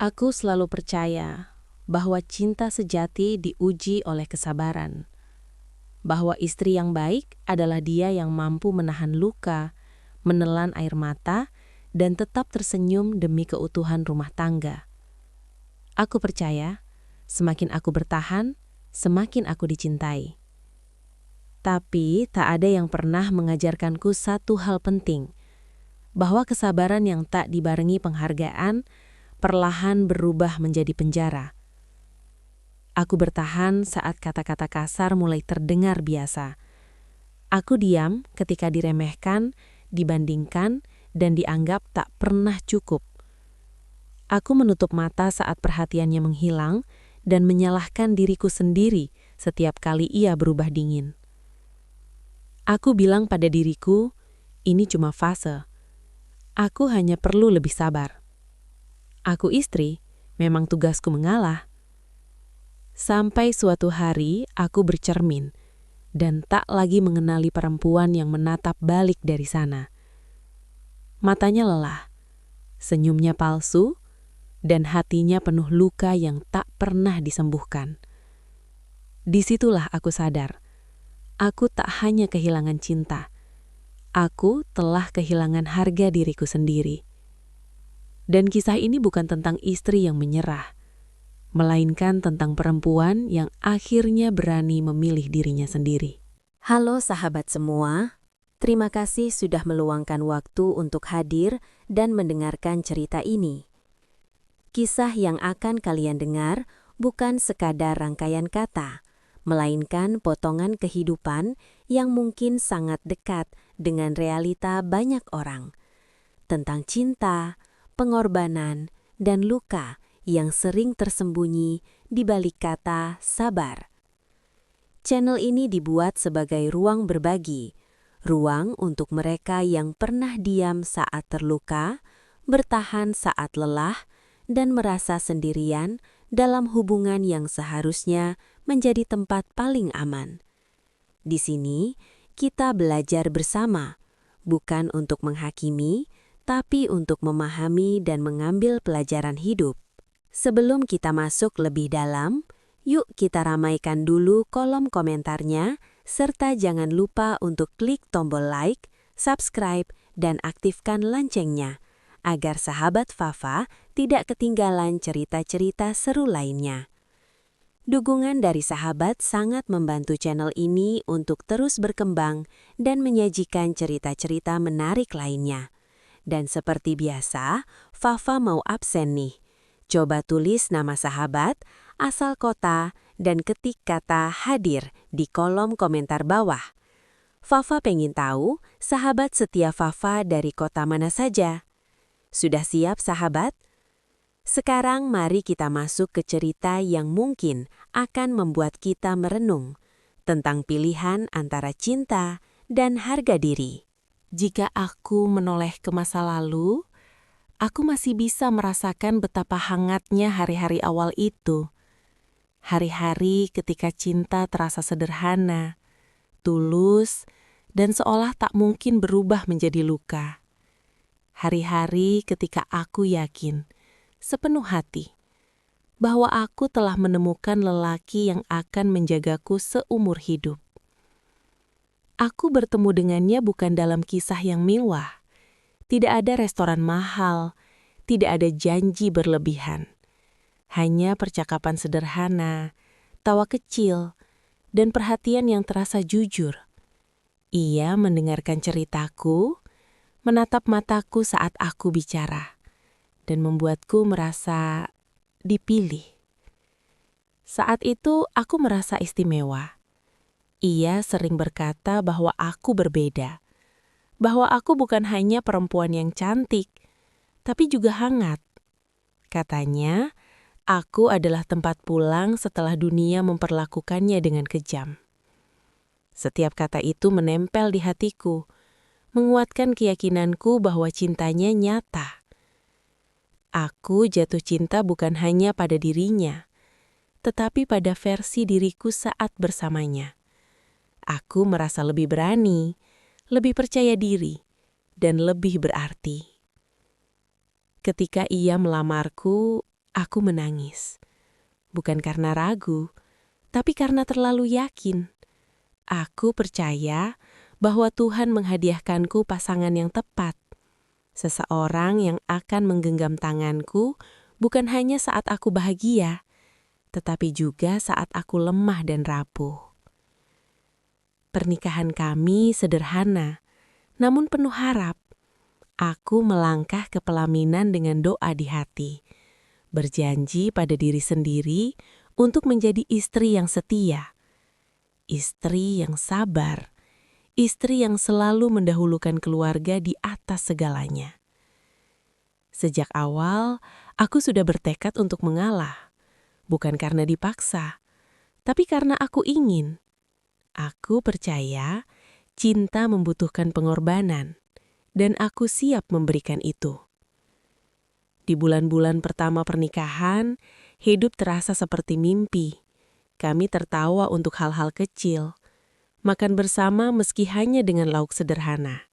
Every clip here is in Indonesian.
Aku selalu percaya bahwa cinta sejati diuji oleh kesabaran, bahwa istri yang baik adalah dia yang mampu menahan luka, menelan air mata, dan tetap tersenyum demi keutuhan rumah tangga. Aku percaya, semakin aku bertahan, semakin aku dicintai. Tapi tak ada yang pernah mengajarkanku satu hal penting, bahwa kesabaran yang tak dibarengi penghargaan perlahan berubah menjadi penjara. Aku bertahan saat kata-kata kasar mulai terdengar biasa. Aku diam ketika diremehkan, dibandingkan, dan dianggap tak pernah cukup. Aku menutup mata saat perhatiannya menghilang dan menyalahkan diriku sendiri setiap kali ia berubah dingin. Aku bilang pada diriku, ini cuma fase. Aku hanya perlu lebih sabar. Aku istri, memang tugasku mengalah. Sampai suatu hari aku bercermin dan tak lagi mengenali perempuan yang menatap balik dari sana. Matanya lelah, senyumnya palsu, dan hatinya penuh luka yang tak pernah disembuhkan. Disitulah aku sadar, aku tak hanya kehilangan cinta, aku telah kehilangan harga diriku sendiri. Dan kisah ini bukan tentang istri yang menyerah, melainkan tentang perempuan yang akhirnya berani memilih dirinya sendiri. Halo sahabat semua, terima kasih sudah meluangkan waktu untuk hadir dan mendengarkan cerita ini. Kisah yang akan kalian dengar bukan sekadar rangkaian kata, melainkan potongan kehidupan yang mungkin sangat dekat dengan realita banyak orang. Tentang cinta, pengorbanan, dan luka yang sering tersembunyi di balik kata sabar. Channel ini dibuat sebagai ruang berbagi, ruang untuk mereka yang pernah diam saat terluka, bertahan saat lelah, dan merasa sendirian dalam hubungan yang seharusnya menjadi tempat paling aman. Di sini, kita belajar bersama, bukan untuk menghakimi, tapi untuk memahami dan mengambil pelajaran hidup. Sebelum kita masuk lebih dalam, yuk kita ramaikan dulu kolom komentarnya, serta jangan lupa untuk klik tombol like, subscribe, dan aktifkan loncengnya, agar sahabat Fafa tidak ketinggalan cerita-cerita seru lainnya. Dukungan dari sahabat sangat membantu channel ini untuk terus berkembang dan menyajikan cerita-cerita menarik lainnya. Dan seperti biasa, Fafa mau absen nih. Coba tulis nama sahabat, asal kota, dan ketik kata hadir di kolom komentar bawah. Fafa pengen tahu sahabat setia Fafa dari kota mana saja. Sudah siap sahabat? Sekarang mari kita masuk ke cerita yang mungkin akan membuat kita merenung tentang pilihan antara cinta dan harga diri. Jika aku menoleh ke masa lalu, aku masih bisa merasakan betapa hangatnya hari-hari awal itu. Hari-hari ketika cinta terasa sederhana, tulus, dan seolah tak mungkin berubah menjadi luka. Hari-hari ketika aku yakin, sepenuh hati, bahwa aku telah menemukan lelaki yang akan menjagaku seumur hidup. Aku bertemu dengannya bukan dalam kisah yang mewah. Tidak ada restoran mahal, tidak ada janji berlebihan. Hanya percakapan sederhana, tawa kecil, dan perhatian yang terasa jujur. Ia mendengarkan ceritaku, menatap mataku saat aku bicara, dan membuatku merasa dipilih. Saat itu aku merasa istimewa. Ia sering berkata bahwa aku berbeda, bahwa aku bukan hanya perempuan yang cantik, tapi juga hangat. Katanya, aku adalah tempat pulang setelah dunia memperlakukannya dengan kejam. Setiap kata itu menempel di hatiku, menguatkan keyakinanku bahwa cintanya nyata. Aku jatuh cinta bukan hanya pada dirinya, tetapi pada versi diriku saat bersamanya. Aku merasa lebih berani, lebih percaya diri, dan lebih berarti. Ketika ia melamarku, Aku menangis. Bukan karena ragu, tapi karena terlalu yakin. Aku percaya bahwa Tuhan menghadiahkanku pasangan yang tepat. Seseorang yang akan menggenggam tanganku bukan hanya saat aku bahagia, tetapi juga saat aku lemah dan rapuh. Pernikahan kami sederhana, namun penuh harap. Aku melangkah ke pelaminan dengan doa di hati, berjanji pada diri sendiri untuk menjadi istri yang setia, istri yang sabar, istri yang selalu mendahulukan keluarga di atas segalanya. Sejak awal, aku sudah bertekad untuk mengalah, bukan karena dipaksa, tapi karena aku ingin. Aku percaya cinta membutuhkan pengorbanan, dan aku siap memberikan itu. Di bulan-bulan pertama pernikahan, hidup terasa seperti mimpi. Kami tertawa untuk hal-hal kecil, makan bersama meski hanya dengan lauk sederhana,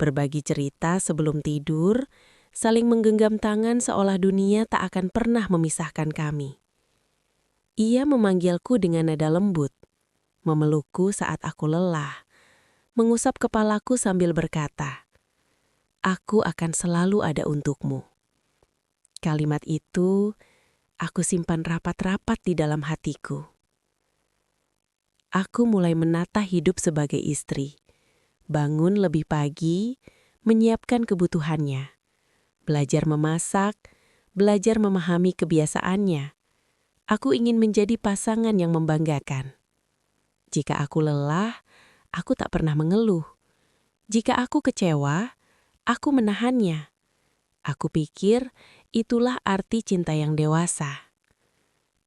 berbagi cerita sebelum tidur, saling menggenggam tangan seolah dunia tak akan pernah memisahkan kami. Ia memanggilku dengan nada lembut, memelukku saat aku lelah, mengusap kepalaku sambil berkata, "Aku akan selalu ada untukmu." Kalimat itu aku simpan rapat-rapat di dalam hatiku. Aku mulai menata hidup sebagai istri, bangun lebih pagi, menyiapkan kebutuhannya, belajar memasak, belajar memahami kebiasaannya. Aku ingin menjadi pasangan yang membanggakan. Jika aku lelah, aku tak pernah mengeluh. Jika aku kecewa, aku menahannya. Aku pikir itulah arti cinta yang dewasa.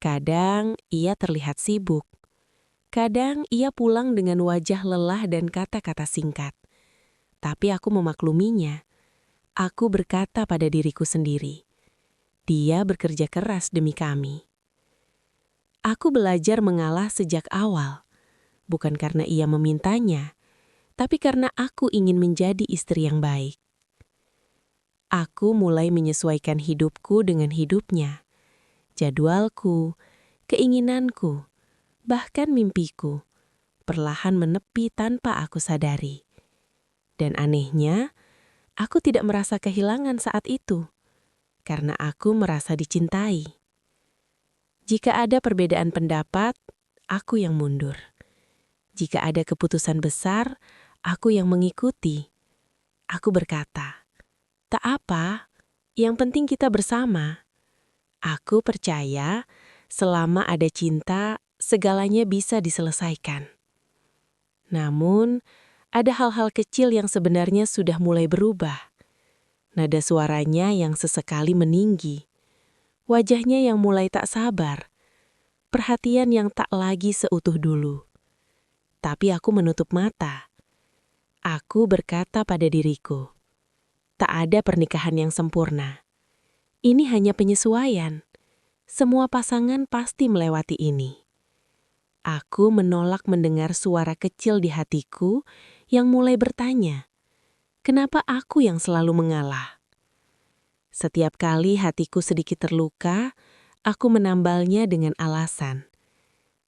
Kadang ia terlihat sibuk. Kadang ia pulang dengan wajah lelah dan kata-kata singkat. Tapi aku memakluminya. Aku berkata pada diriku sendiri, dia bekerja keras demi kami. Aku belajar mengalah sejak awal, bukan karena ia memintanya, tapi karena aku ingin menjadi istri yang baik. Aku mulai menyesuaikan hidupku dengan hidupnya, jadwalku, keinginanku, bahkan mimpiku, perlahan menepi tanpa aku sadari. Dan anehnya, aku tidak merasa kehilangan saat itu, karena aku merasa dicintai. Jika ada perbedaan pendapat, aku yang mundur. Jika ada keputusan besar, aku yang mengikuti. Aku berkata, "Tak apa, yang penting kita bersama." Aku percaya selama ada cinta, segalanya bisa diselesaikan. Namun, ada hal-hal kecil yang sebenarnya sudah mulai berubah. Nada suaranya yang sesekali meninggi, wajahnya yang mulai tak sabar, perhatian yang tak lagi seutuh dulu. Tapi aku menutup mata. Aku berkata pada diriku, tak ada pernikahan yang sempurna. Ini hanya penyesuaian. Semua pasangan pasti melewati ini. Aku menolak mendengar suara kecil di hatiku yang mulai bertanya, kenapa aku yang selalu mengalah? Setiap kali hatiku sedikit terluka, aku menambalnya dengan alasan.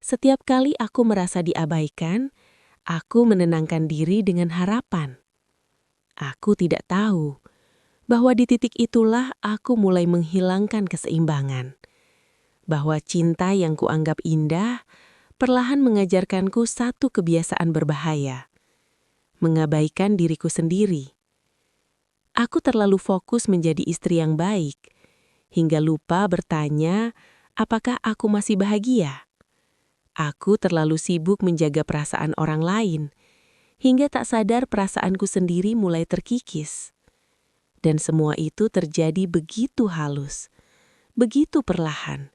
Setiap kali aku merasa diabaikan, aku menenangkan diri dengan harapan. Aku tidak tahu bahwa di titik itulah aku mulai menghilangkan keseimbangan. Bahwa cinta yang kuanggap indah perlahan mengajarkanku satu kebiasaan berbahaya, mengabaikan diriku sendiri. Aku terlalu fokus menjadi istri yang baik, hingga lupa bertanya apakah aku masih bahagia. Aku terlalu sibuk menjaga perasaan orang lain, hingga tak sadar perasaanku sendiri mulai terkikis. Dan semua itu terjadi begitu halus, begitu perlahan,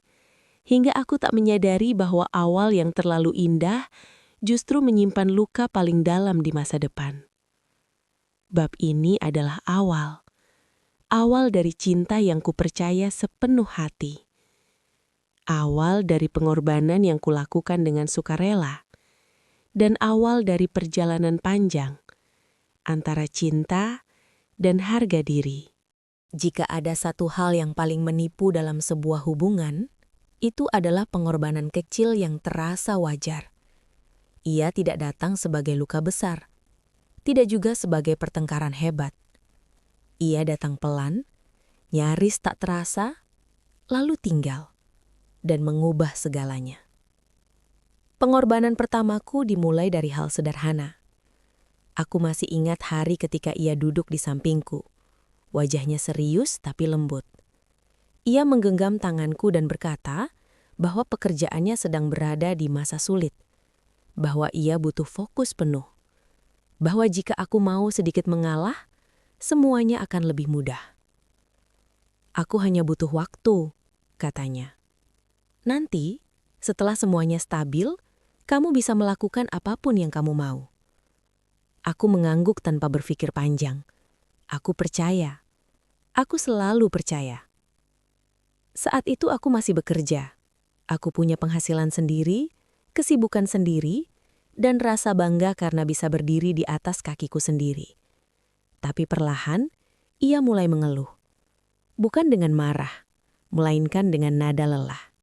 hingga aku tak menyadari bahwa awal yang terlalu indah justru menyimpan luka paling dalam di masa depan. Bab ini adalah awal dari cinta yang kupercaya sepenuh hati. Awal dari pengorbanan yang kulakukan dengan sukarela, dan awal dari perjalanan panjang antara cinta dan harga diri. Jika ada satu hal yang paling menipu dalam sebuah hubungan, itu adalah pengorbanan kecil yang terasa wajar. Ia tidak datang sebagai luka besar, tidak juga sebagai pertengkaran hebat. Ia datang pelan, nyaris tak terasa, lalu tinggal, dan mengubah segalanya. Pengorbanan pertamaku dimulai dari hal sederhana. Aku masih ingat hari ketika ia duduk di sampingku. Wajahnya serius tapi lembut. Ia menggenggam tanganku dan berkata bahwa pekerjaannya sedang berada di masa sulit, bahwa ia butuh fokus penuh, bahwa jika aku mau sedikit mengalah, semuanya akan lebih mudah. Aku hanya butuh waktu, katanya. Nanti, setelah semuanya stabil, kamu bisa melakukan apapun yang kamu mau. Aku mengangguk tanpa berpikir panjang. Aku percaya. Aku selalu percaya. Saat itu aku masih bekerja. Aku punya penghasilan sendiri, kesibukan sendiri, dan rasa bangga karena bisa berdiri di atas kakiku sendiri. Tapi perlahan, ia mulai mengeluh. Bukan dengan marah, melainkan dengan nada lelah.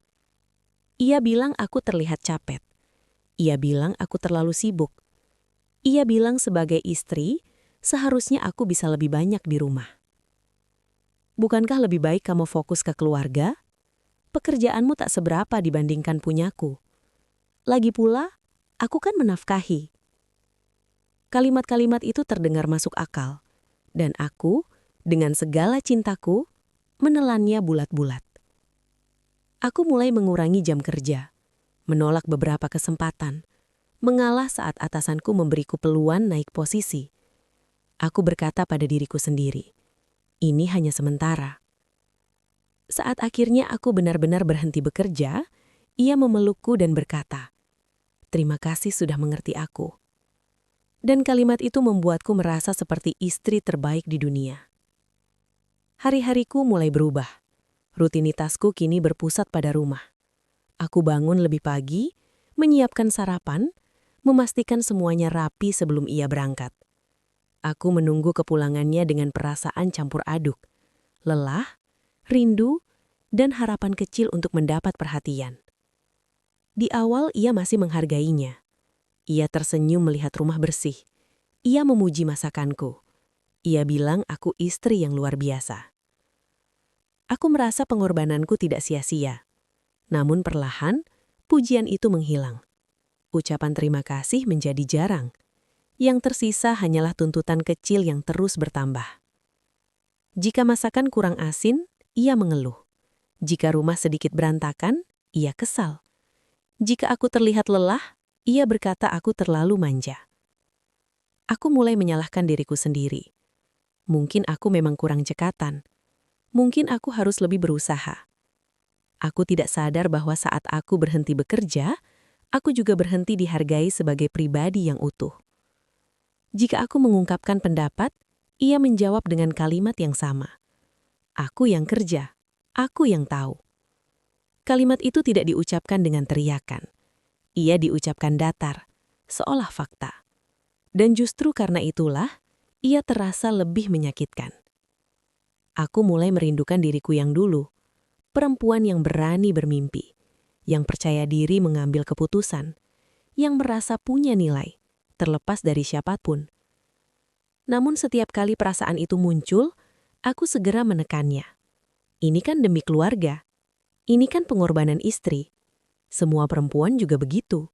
Ia bilang aku terlihat capek. Ia bilang aku terlalu sibuk. Ia bilang sebagai istri, seharusnya aku bisa lebih banyak di rumah. Bukankah lebih baik kamu fokus ke keluarga? Pekerjaanmu tak seberapa dibandingkan punyaku. Lagi pula, aku kan menafkahi. Kalimat-kalimat itu terdengar masuk akal, dan aku, dengan segala cintaku, menelannya bulat-bulat. Aku mulai mengurangi jam kerja, menolak beberapa kesempatan, mengalah saat atasanku memberiku peluang naik posisi. Aku berkata pada diriku sendiri, ini hanya sementara. Saat akhirnya aku benar-benar berhenti bekerja, ia memelukku dan berkata, terima kasih sudah mengerti aku. Dan kalimat itu membuatku merasa seperti istri terbaik di dunia. Hari-hariku mulai berubah. Rutinitasku kini berpusat pada rumah. Aku bangun lebih pagi, menyiapkan sarapan, memastikan semuanya rapi sebelum ia berangkat. Aku menunggu kepulangannya dengan perasaan campur aduk, lelah, rindu, dan harapan kecil untuk mendapat perhatian. Di awal ia masih menghargainya. Ia tersenyum melihat rumah bersih. Ia memuji masakanku. Ia bilang aku istri yang luar biasa. Aku merasa pengorbananku tidak sia-sia. Namun perlahan, pujian itu menghilang. Ucapan terima kasih menjadi jarang. Yang tersisa hanyalah tuntutan kecil yang terus bertambah. Jika masakan kurang asin, ia mengeluh. Jika rumah sedikit berantakan, ia kesal. Jika aku terlihat lelah, ia berkata aku terlalu manja. Aku mulai menyalahkan diriku sendiri. Mungkin aku memang kurang cekatan. Mungkin aku harus lebih berusaha. Aku tidak sadar bahwa saat aku berhenti bekerja, aku juga berhenti dihargai sebagai pribadi yang utuh. Jika aku mengungkapkan pendapat, ia menjawab dengan kalimat yang sama. Aku yang kerja, aku yang tahu. Kalimat itu tidak diucapkan dengan teriakan. Ia diucapkan datar, seolah fakta. Dan justru karena itulah, ia terasa lebih menyakitkan. Aku mulai merindukan diriku yang dulu, perempuan yang berani bermimpi, yang percaya diri mengambil keputusan, yang merasa punya nilai, terlepas dari siapapun. Namun setiap kali perasaan itu muncul, aku segera menekannya. Ini kan demi keluarga. Ini kan pengorbanan istri. Semua perempuan juga begitu.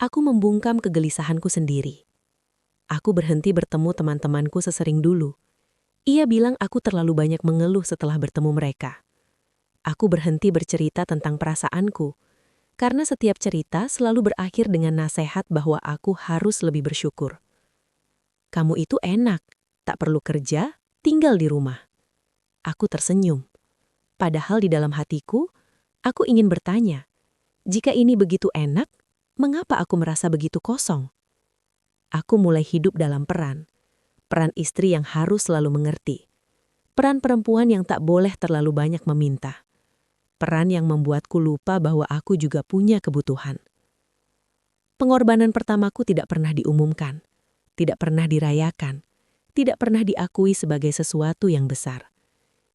Aku membungkam kegelisahanku sendiri. Aku berhenti bertemu teman-temanku sesering dulu. Ia bilang aku terlalu banyak mengeluh setelah bertemu mereka. Aku berhenti bercerita tentang perasaanku, karena setiap cerita selalu berakhir dengan nasihat bahwa aku harus lebih bersyukur. Kamu itu enak, tak perlu kerja, tinggal di rumah. Aku tersenyum. Padahal di dalam hatiku, aku ingin bertanya, jika ini begitu enak, mengapa aku merasa begitu kosong? Aku mulai hidup dalam peran istri yang harus selalu mengerti, peran perempuan yang tak boleh terlalu banyak meminta, peran yang membuatku lupa bahwa aku juga punya kebutuhan. Pengorbanan pertamaku tidak pernah diumumkan, tidak pernah dirayakan, tidak pernah diakui sebagai sesuatu yang besar.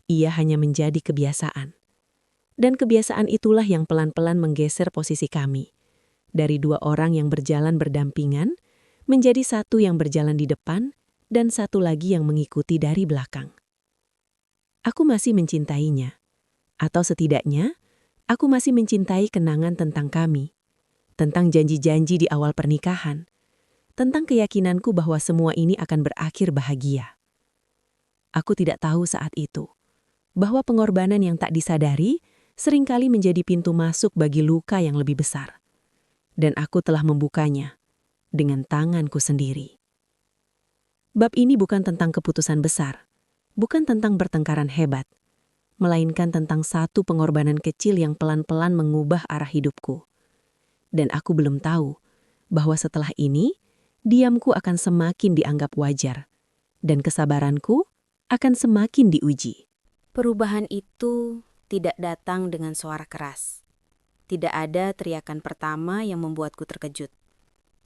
ia hanya menjadi kebiasaan. Dan kebiasaan itulah yang pelan-pelan menggeser posisi kami. Dari 2 orang yang berjalan berdampingan, menjadi satu yang berjalan di depan, dan satu lagi yang mengikuti dari belakang. Aku masih mencintainya. Atau setidaknya, aku masih mencintai kenangan tentang kami. Tentang janji-janji di awal pernikahan. Tentang keyakinanku bahwa semua ini akan berakhir bahagia. Aku tidak tahu saat itu, bahwa pengorbanan yang tak disadari seringkali menjadi pintu masuk bagi luka yang lebih besar. Dan aku telah membukanya dengan tanganku sendiri. Bab ini bukan tentang keputusan besar, bukan tentang bertengkaran hebat, melainkan tentang satu pengorbanan kecil yang pelan-pelan mengubah arah hidupku. Dan aku belum tahu bahwa setelah ini, diamku akan semakin dianggap wajar, dan kesabaranku akan semakin diuji. Perubahan itu tidak datang dengan suara keras. Tidak ada teriakan pertama yang membuatku terkejut.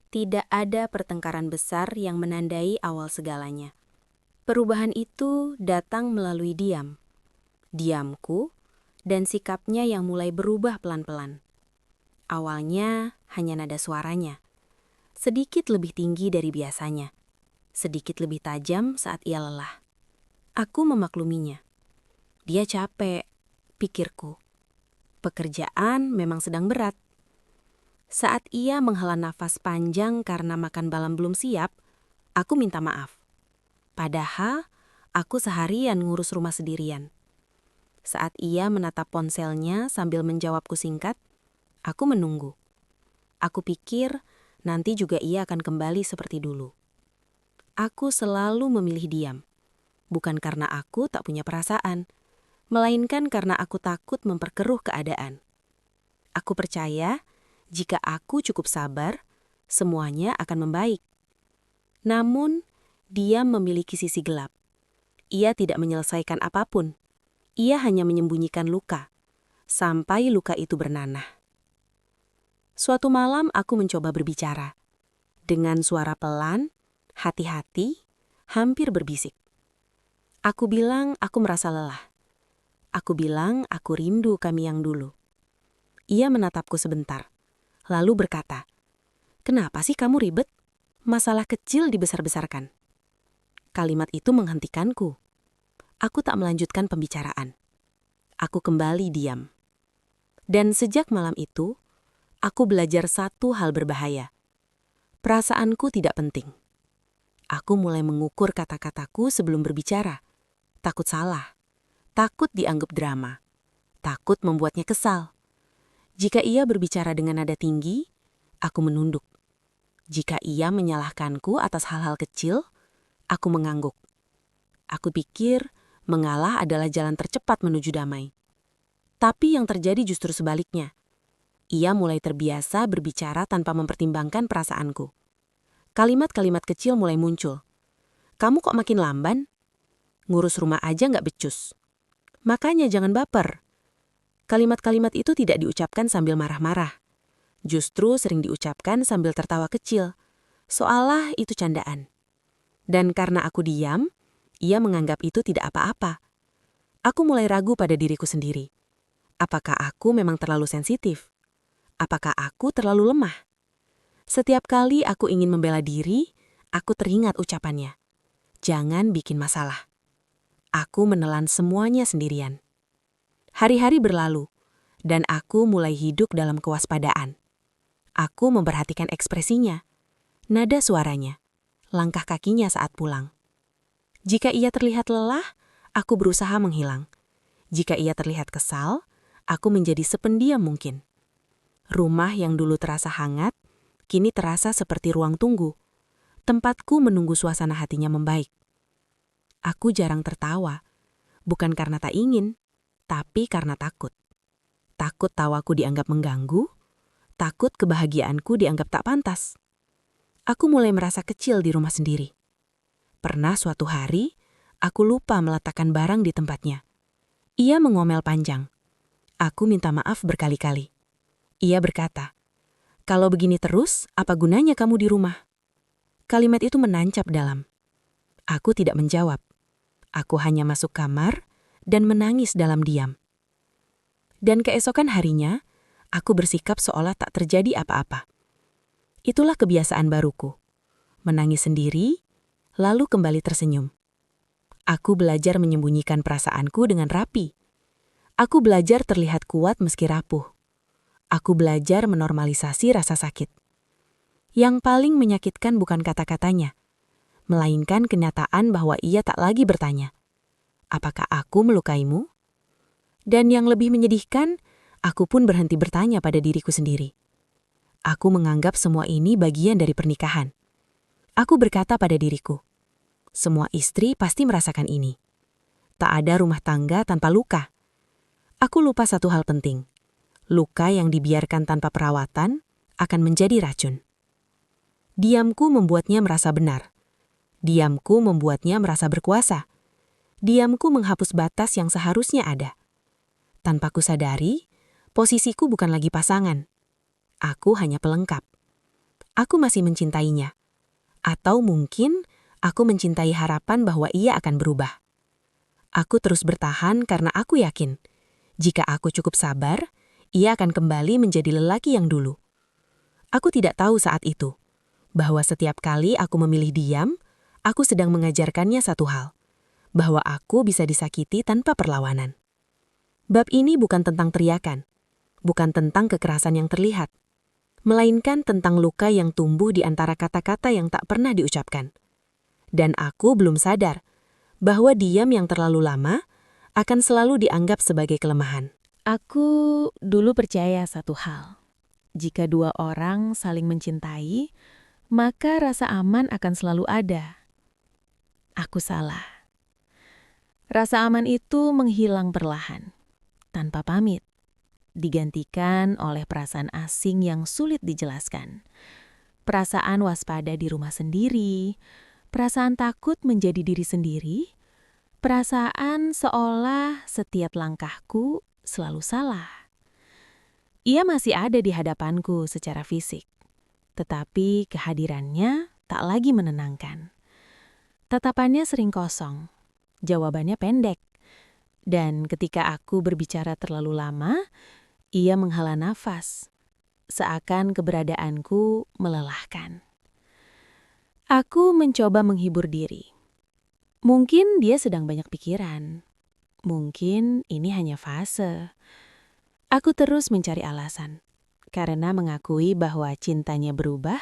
Tidak ada pertengkaran besar yang menandai awal segalanya. Perubahan itu datang melalui diam. Diamku dan sikapnya yang mulai berubah pelan-pelan. Awalnya hanya nada suaranya. Sedikit lebih tinggi dari biasanya. Sedikit lebih tajam saat ia lelah. Aku memakluminya. Dia capek, pikirku. Pekerjaan memang sedang berat. Saat ia menghela nafas panjang karena makan malam belum siap, aku minta maaf. Padahal, aku seharian ngurus rumah sendirian. Saat ia menatap ponselnya sambil menjawabku singkat, aku menunggu. Aku pikir nanti juga ia akan kembali seperti dulu. Aku selalu memilih diam. Bukan karena aku tak punya perasaan, melainkan karena aku takut memperkeruh keadaan. Aku percaya, jika aku cukup sabar, semuanya akan membaik. Namun, dia memiliki sisi gelap. Ia tidak menyelesaikan apapun. Ia hanya menyembunyikan luka, sampai luka itu bernanah. Suatu malam aku mencoba berbicara. Dengan suara pelan, hati-hati, hampir berbisik. Aku bilang aku merasa lelah. Aku bilang aku rindu kami yang dulu. Ia menatapku sebentar, lalu berkata, "Kenapa sih kamu ribet? Masalah kecil dibesar-besarkan." Kalimat itu menghentikanku. Aku tak melanjutkan pembicaraan. Aku kembali diam. Dan sejak malam itu, aku belajar satu hal berbahaya. Perasaanku tidak penting. Aku mulai mengukur kata-kataku sebelum berbicara. Takut salah. Takut dianggap drama. Takut membuatnya kesal. Jika ia berbicara dengan nada tinggi, aku menunduk. Jika ia menyalahkanku atas hal-hal kecil, aku mengangguk. Aku pikir mengalah adalah jalan tercepat menuju damai. Tapi yang terjadi justru sebaliknya. Ia mulai terbiasa berbicara tanpa mempertimbangkan perasaanku. Kalimat-kalimat kecil mulai muncul. "Kamu kok makin lamban? Ngurus rumah aja nggak becus. Makanya jangan baper." Kalimat-kalimat itu tidak diucapkan sambil marah-marah. Justru sering diucapkan sambil tertawa kecil, seolah itu candaan. Dan karena aku diam, ia menganggap itu tidak apa-apa. Aku mulai ragu pada diriku sendiri. Apakah aku memang terlalu sensitif? Apakah aku terlalu lemah? Setiap kali aku ingin membela diri, aku teringat ucapannya. Jangan bikin masalah. Aku menelan semuanya sendirian. Hari-hari berlalu, dan aku mulai hidup dalam kewaspadaan. Aku memperhatikan ekspresinya, nada suaranya, langkah kakinya saat pulang. Jika ia terlihat lelah, aku berusaha menghilang. Jika ia terlihat kesal, aku menjadi sependiam mungkin. Rumah yang dulu terasa hangat, kini terasa seperti ruang tunggu. Tempatku menunggu suasana hatinya membaik. Aku jarang tertawa, bukan karena tak ingin, tapi karena takut. Takut tawaku dianggap mengganggu, takut kebahagiaanku dianggap tak pantas. Aku mulai merasa kecil di rumah sendiri. Pernah suatu hari, aku lupa meletakkan barang di tempatnya. Ia mengomel panjang. Aku minta maaf berkali-kali. Ia berkata, "Kalau begini terus, apa gunanya kamu di rumah?" Kalimat itu menancap dalam. Aku tidak menjawab. Aku hanya masuk kamar dan menangis dalam diam. Dan keesokan harinya, aku bersikap seolah tak terjadi apa-apa. Itulah kebiasaan baruku. Menangis sendiri, lalu kembali tersenyum. Aku belajar menyembunyikan perasaanku dengan rapi. Aku belajar terlihat kuat meski rapuh. Aku belajar menormalisasi rasa sakit. Yang paling menyakitkan bukan kata-katanya, melainkan kenyataan bahwa ia tak lagi bertanya, "Apakah aku melukaimu?" Dan yang lebih menyedihkan, aku pun berhenti bertanya pada diriku sendiri. Aku menganggap semua ini bagian dari pernikahan. Aku berkata pada diriku, semua istri pasti merasakan ini. Tak ada rumah tangga tanpa luka. Aku lupa satu hal penting. Luka yang dibiarkan tanpa perawatan akan menjadi racun. Diamku membuatnya merasa benar. Diamku membuatnya merasa berkuasa. Diamku menghapus batas yang seharusnya ada. Tanpa kusadari, posisiku bukan lagi pasangan. Aku hanya pelengkap. Aku masih mencintainya. Atau mungkin aku mencintai harapan bahwa ia akan berubah. Aku terus bertahan karena aku yakin, jika aku cukup sabar, ia akan kembali menjadi lelaki yang dulu. Aku tidak tahu saat itu, bahwa setiap kali aku memilih diam, aku sedang mengajarkannya satu hal, bahwa aku bisa disakiti tanpa perlawanan. Bab ini bukan tentang teriakan, bukan tentang kekerasan yang terlihat, melainkan tentang luka yang tumbuh di antara kata-kata yang tak pernah diucapkan. Dan aku belum sadar bahwa diam yang terlalu lama akan selalu dianggap sebagai kelemahan. Aku dulu percaya satu hal. Jika dua orang saling mencintai, maka rasa aman akan selalu ada. Aku salah. Rasa aman itu menghilang perlahan, tanpa pamit, digantikan oleh perasaan asing yang sulit dijelaskan. Perasaan waspada di rumah sendiri, perasaan takut menjadi diri sendiri, perasaan seolah setiap langkahku selalu salah. Ia masih ada di hadapanku secara fisik, tetapi kehadirannya tak lagi menenangkan. Tatapannya sering kosong, jawabannya pendek, dan ketika aku berbicara terlalu lama, ia menghela nafas, seakan keberadaanku melelahkan. Aku mencoba menghibur diri. Mungkin dia sedang banyak pikiran. Mungkin ini hanya fase. Aku terus mencari alasan, karena mengakui bahwa cintanya berubah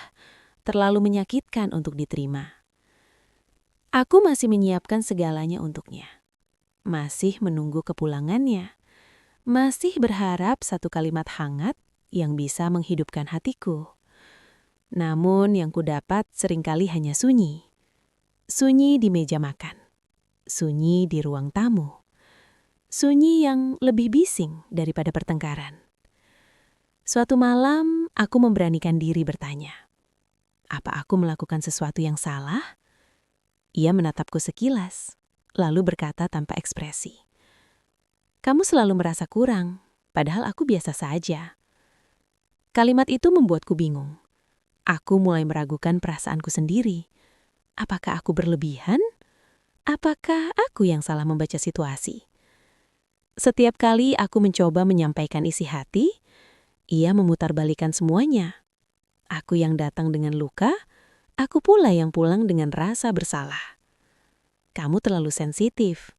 terlalu menyakitkan untuk diterima. Aku masih menyiapkan segalanya untuknya. Masih menunggu kepulangannya. Masih berharap satu kalimat hangat yang bisa menghidupkan hatiku. Namun yang kudapat seringkali hanya sunyi. Sunyi di meja makan. Sunyi di ruang tamu. Sunyi yang lebih bising daripada pertengkaran. Suatu malam, aku memberanikan diri bertanya, apa aku melakukan sesuatu yang salah? Ia menatapku sekilas, lalu berkata tanpa ekspresi, kamu selalu merasa kurang, padahal aku biasa saja. Kalimat itu membuatku bingung. Aku mulai meragukan perasaanku sendiri. Apakah aku berlebihan? Apakah aku yang salah membaca situasi? Setiap kali aku mencoba menyampaikan isi hati, ia memutarbalikkan semuanya. Aku yang datang dengan luka, aku pula yang pulang dengan rasa bersalah. Kamu terlalu sensitif.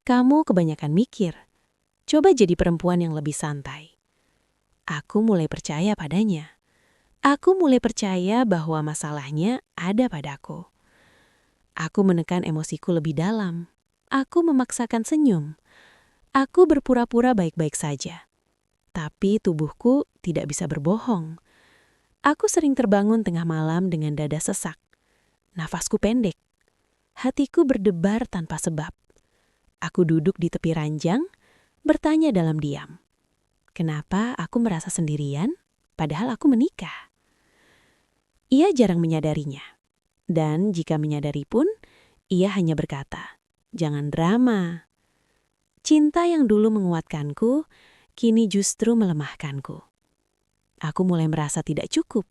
Kamu kebanyakan mikir. Coba jadi perempuan yang lebih santai. Aku mulai percaya padanya. Aku mulai percaya bahwa masalahnya ada padaku. Aku menekan emosiku lebih dalam. Aku memaksakan senyum. Aku berpura-pura baik-baik saja. Tapi tubuhku tidak bisa berbohong. Aku sering terbangun tengah malam dengan dada sesak. Nafasku pendek. Hatiku berdebar tanpa sebab. Aku duduk di tepi ranjang, bertanya dalam diam. Kenapa aku merasa sendirian, padahal aku menikah? Ia jarang menyadarinya. Dan jika menyadari pun, ia hanya berkata, jangan drama. Cinta yang dulu menguatkanku, kini justru melemahkanku. Aku mulai merasa tidak cukup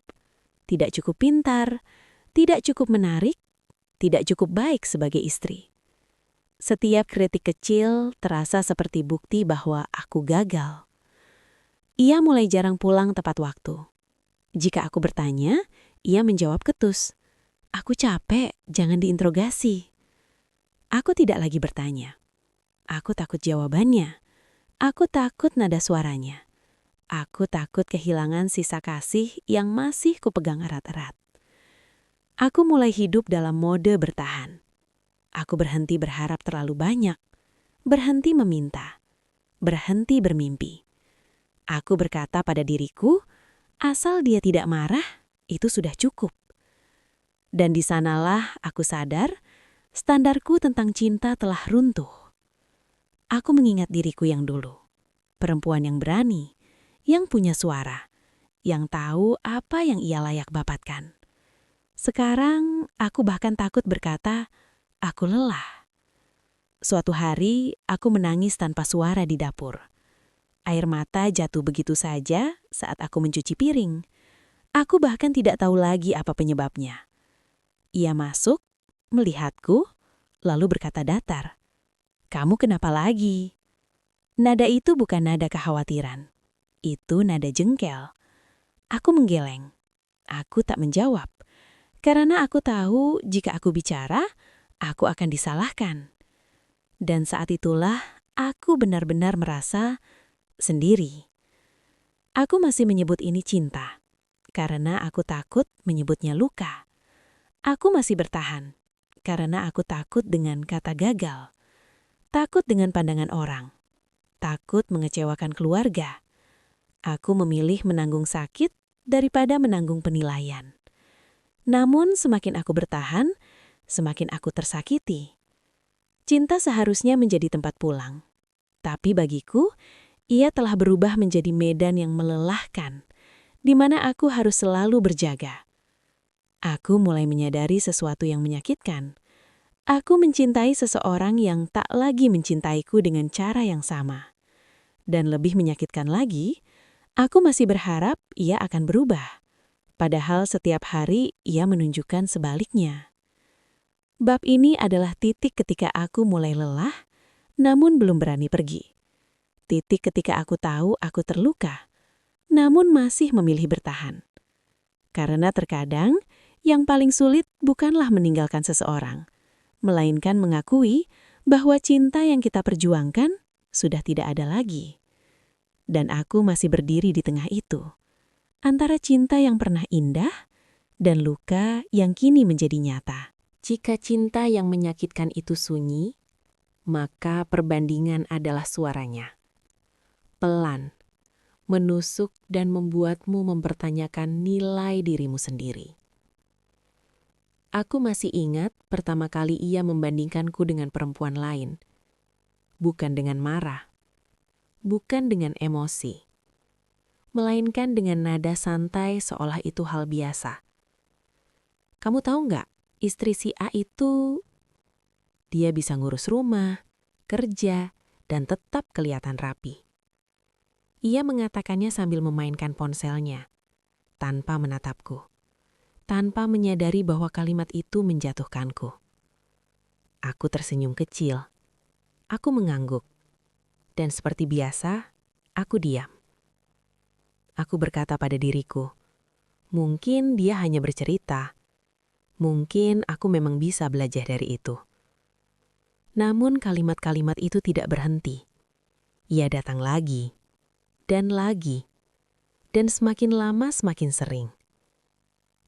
pintar, tidak cukup menarik, tidak cukup baik sebagai istri. Setiap kritik kecil terasa seperti bukti bahwa aku gagal. Ia mulai jarang pulang tepat waktu. Jika aku bertanya, ia menjawab ketus. Aku capek, jangan diinterogasi. Aku tidak lagi bertanya. Aku takut jawabannya. Aku takut nada suaranya. Aku takut kehilangan sisa kasih yang masih kupegang erat-erat. Aku mulai hidup dalam mode bertahan. Aku berhenti berharap terlalu banyak, berhenti meminta, berhenti bermimpi. Aku berkata pada diriku, asal dia tidak marah, itu sudah cukup. Dan di sanalah aku sadar, standarku tentang cinta telah runtuh. Aku mengingat diriku yang dulu, perempuan yang berani, yang punya suara, yang tahu apa yang ia layak bapatkan. Sekarang aku bahkan takut berkata, aku lelah. Suatu hari, aku menangis tanpa suara di dapur. Air mata jatuh begitu saja saat aku mencuci piring. Aku bahkan tidak tahu lagi apa penyebabnya. Ia masuk, melihatku, lalu berkata datar, "Kamu kenapa lagi?" Nada itu bukan nada kekhawatiran. Itu nada jengkel. Aku menggeleng. Aku tak menjawab. Karena aku tahu jika aku bicara, aku akan disalahkan. Dan saat itulah aku benar-benar merasa sendiri. Aku masih menyebut ini cinta, karena aku takut menyebutnya luka. Aku masih bertahan, karena aku takut dengan kata gagal. Takut dengan pandangan orang. Takut mengecewakan keluarga. Aku memilih menanggung sakit daripada menanggung penilaian. Namun semakin aku bertahan, semakin aku tersakiti. Cinta seharusnya menjadi tempat pulang. Tapi bagiku, ia telah berubah menjadi medan yang melelahkan, di mana aku harus selalu berjaga. Aku mulai menyadari sesuatu yang menyakitkan. Aku mencintai seseorang yang tak lagi mencintaiku dengan cara yang sama. Dan lebih menyakitkan lagi, aku masih berharap ia akan berubah. Padahal setiap hari ia menunjukkan sebaliknya. Bab ini adalah titik ketika aku mulai lelah, namun belum berani pergi. Titik ketika aku tahu aku terluka, namun masih memilih bertahan. Karena terkadang, yang paling sulit bukanlah meninggalkan seseorang, melainkan mengakui bahwa cinta yang kita perjuangkan sudah tidak ada lagi. Dan aku masih berdiri di tengah itu, antara cinta yang pernah indah dan luka yang kini menjadi nyata. Jika cinta yang menyakitkan itu sunyi, maka perbandingan adalah suaranya. Pelan, menusuk dan membuatmu mempertanyakan nilai dirimu sendiri. Aku masih ingat pertama kali ia membandingkanku dengan perempuan lain. Bukan dengan marah, bukan dengan emosi, melainkan dengan nada santai seolah itu hal biasa. Kamu tahu nggak, istri si A itu, dia bisa ngurus rumah, kerja, dan tetap kelihatan rapi. Ia mengatakannya sambil memainkan ponselnya, tanpa menatapku, tanpa menyadari bahwa kalimat itu menjatuhkanku. Aku tersenyum kecil. Aku mengangguk. Dan seperti biasa, aku diam. Aku berkata pada diriku, mungkin dia hanya bercerita. Mungkin aku memang bisa belajar dari itu. Namun kalimat-kalimat itu tidak berhenti. Ia datang lagi, dan semakin lama semakin sering.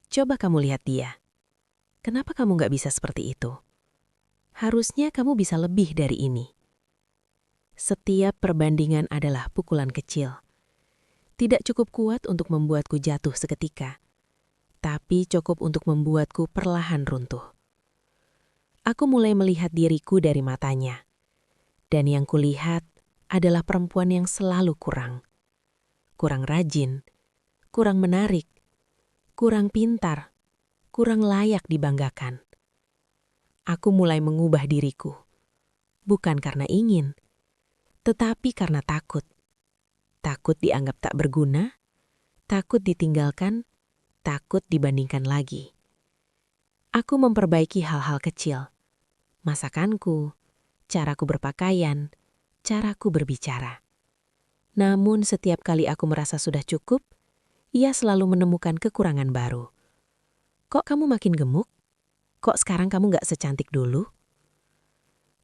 Coba kamu lihat dia. Kenapa kamu gak bisa seperti itu? Harusnya kamu bisa lebih dari ini. Setiap perbandingan adalah pukulan kecil. Tidak cukup kuat untuk membuatku jatuh seketika, tapi cukup untuk membuatku perlahan runtuh. Aku mulai melihat diriku dari matanya, dan yang kulihat adalah perempuan yang selalu kurang. Kurang rajin, kurang menarik, kurang pintar, kurang layak dibanggakan. Aku mulai mengubah diriku, bukan karena ingin, tetapi karena takut. Takut dianggap tak berguna, takut ditinggalkan, takut dibandingkan lagi. Aku memperbaiki hal-hal kecil. Masakanku, caraku berpakaian, caraku berbicara. Namun setiap kali aku merasa sudah cukup, ia selalu menemukan kekurangan baru. Kok kamu makin gemuk? Kok sekarang kamu gak secantik dulu?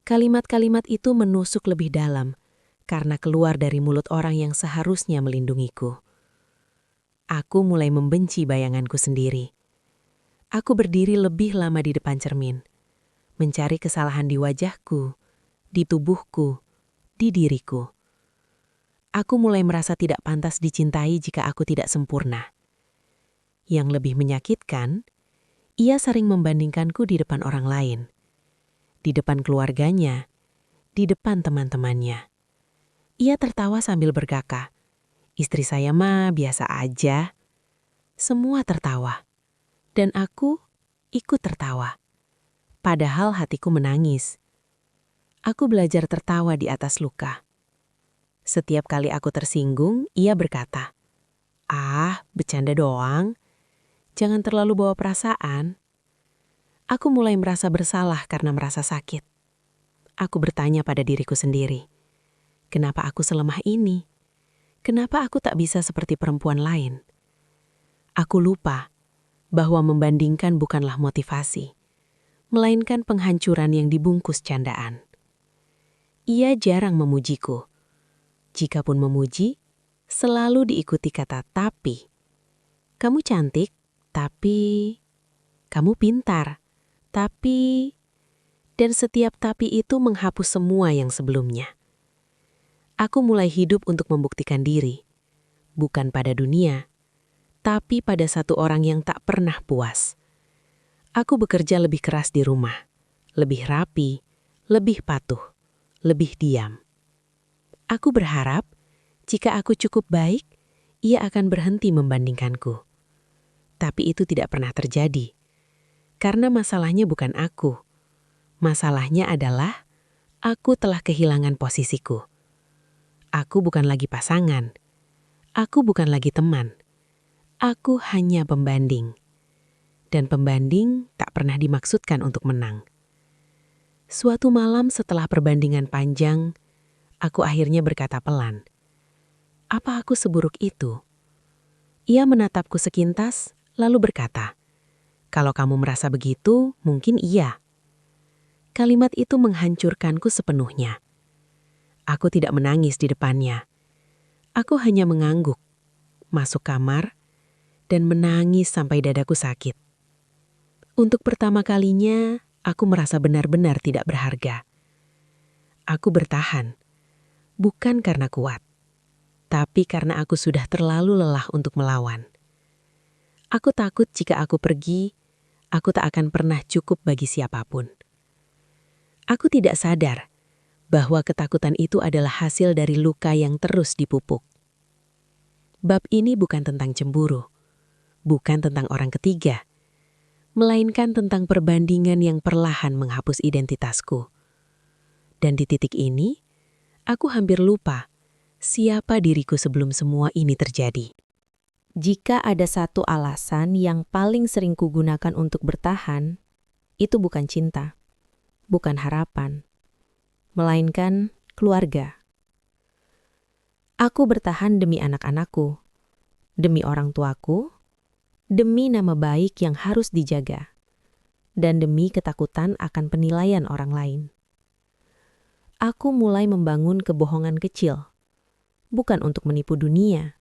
Kalimat-kalimat itu menusuk lebih dalam karena keluar dari mulut orang yang seharusnya melindungiku. Aku mulai membenci bayanganku sendiri. Aku berdiri lebih lama di depan cermin, mencari kesalahan di wajahku, di tubuhku, di diriku. Aku mulai merasa tidak pantas dicintai jika aku tidak sempurna. Yang lebih menyakitkan, ia sering membandingkanku di depan orang lain, di depan keluarganya, di depan teman-temannya. Ia tertawa sambil berkata, "Istri saya mah biasa aja." Semua tertawa. Dan aku ikut tertawa. Padahal hatiku menangis. Aku belajar tertawa di atas luka. Setiap kali aku tersinggung, ia berkata, "Ah, bercanda doang. Jangan terlalu bawa perasaan." Aku mulai merasa bersalah karena merasa sakit. Aku bertanya pada diriku sendiri, kenapa aku selemah ini? Kenapa aku tak bisa seperti perempuan lain? Aku lupa bahwa membandingkan bukanlah motivasi, melainkan penghancuran yang dibungkus candaan. Ia jarang memujiku. Jikapun memuji, selalu diikuti kata "tapi". Kamu cantik, tapi... Kamu pintar, tapi... Dan setiap tapi itu menghapus semua yang sebelumnya. Aku mulai hidup untuk membuktikan diri, bukan pada dunia, tapi pada satu orang yang tak pernah puas. Aku bekerja lebih keras di rumah, lebih rapi, lebih patuh, lebih diam. Aku berharap, jika aku cukup baik, ia akan berhenti membandingkanku. Tapi itu tidak pernah terjadi. Karena masalahnya bukan aku. Masalahnya adalah, aku telah kehilangan posisiku. Aku bukan lagi pasangan. Aku bukan lagi teman. Aku hanya pembanding. Dan pembanding tak pernah dimaksudkan untuk menang. Suatu malam setelah perbandingan panjang, aku akhirnya berkata pelan, "Apa aku seburuk itu?" Ia menatapku sekintas, lalu berkata, "Kalau kamu merasa begitu, mungkin iya." Kalimat itu menghancurkanku sepenuhnya. Aku tidak menangis di depannya. Aku hanya mengangguk, masuk kamar, dan menangis sampai dadaku sakit. Untuk pertama kalinya, aku merasa benar-benar tidak berharga. Aku bertahan, bukan karena kuat, tapi karena aku sudah terlalu lelah untuk melawan. Aku takut jika aku pergi, aku tak akan pernah cukup bagi siapapun. Aku tidak sadar bahwa ketakutan itu adalah hasil dari luka yang terus dipupuk. Bab ini bukan tentang cemburu, bukan tentang orang ketiga, melainkan tentang perbandingan yang perlahan menghapus identitasku. Dan di titik ini, aku hampir lupa siapa diriku sebelum semua ini terjadi. Jika ada satu alasan yang paling sering kugunakan untuk bertahan, itu bukan cinta, bukan harapan, melainkan keluarga. Aku bertahan demi anak-anakku, demi orang tuaku, demi nama baik yang harus dijaga, dan demi ketakutan akan penilaian orang lain. Aku mulai membangun kebohongan kecil, bukan untuk menipu dunia,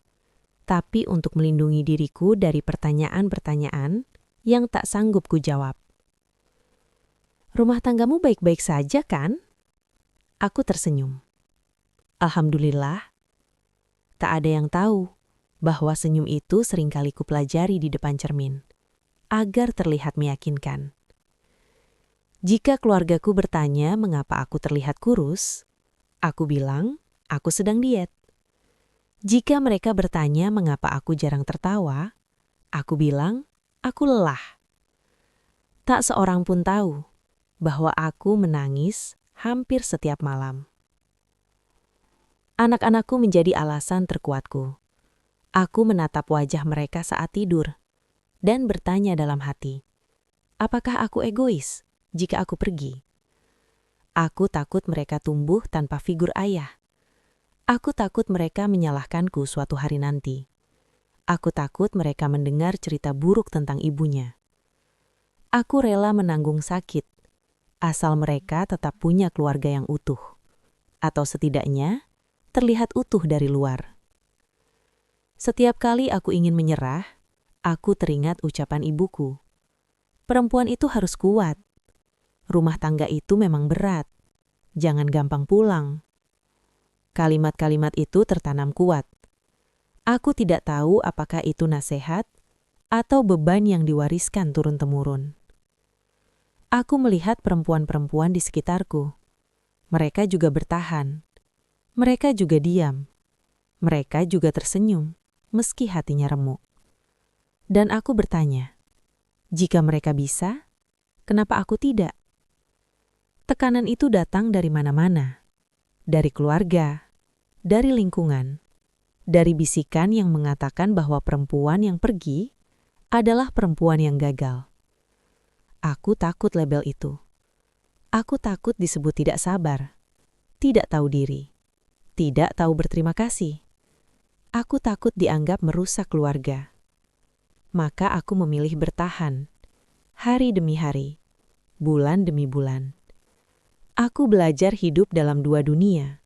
tapi untuk melindungi diriku dari pertanyaan-pertanyaan yang tak sanggup kujawab. "Rumah tanggamu baik-baik saja, kan?" Aku tersenyum. Alhamdulillah, tak ada yang tahu bahwa senyum itu seringkali kupelajari di depan cermin, agar terlihat meyakinkan. Jika keluargaku bertanya mengapa aku terlihat kurus, aku bilang aku sedang diet. Jika mereka bertanya mengapa aku jarang tertawa, aku bilang aku lelah. Tak seorang pun tahu bahwa aku menangis hampir setiap malam. Anak-anakku menjadi alasan terkuatku. Aku menatap wajah mereka saat tidur dan bertanya dalam hati, apakah aku egois jika aku pergi? Aku takut mereka tumbuh tanpa figur ayah. Aku takut mereka menyalahkanku suatu hari nanti. Aku takut mereka mendengar cerita buruk tentang ibunya. Aku rela menanggung sakit, asal mereka tetap punya keluarga yang utuh. Atau setidaknya, terlihat utuh dari luar. Setiap kali aku ingin menyerah, aku teringat ucapan ibuku. Perempuan itu harus kuat. Rumah tangga itu memang berat. Jangan gampang pulang. Kalimat-kalimat itu tertanam kuat. Aku tidak tahu apakah itu nasihat atau beban yang diwariskan turun-temurun. Aku melihat perempuan-perempuan di sekitarku. Mereka juga bertahan. Mereka juga diam. Mereka juga tersenyum, meski hatinya remuk. Dan aku bertanya, jika mereka bisa, kenapa aku tidak? Tekanan itu datang dari mana-mana. Dari keluarga, dari lingkungan, dari bisikan yang mengatakan bahwa perempuan yang pergi adalah perempuan yang gagal. Aku takut label itu. Aku takut disebut tidak sabar, tidak tahu diri, tidak tahu berterima kasih. Aku takut dianggap merusak keluarga. Maka aku memilih bertahan, hari demi hari, bulan demi bulan. Aku belajar hidup dalam dua dunia.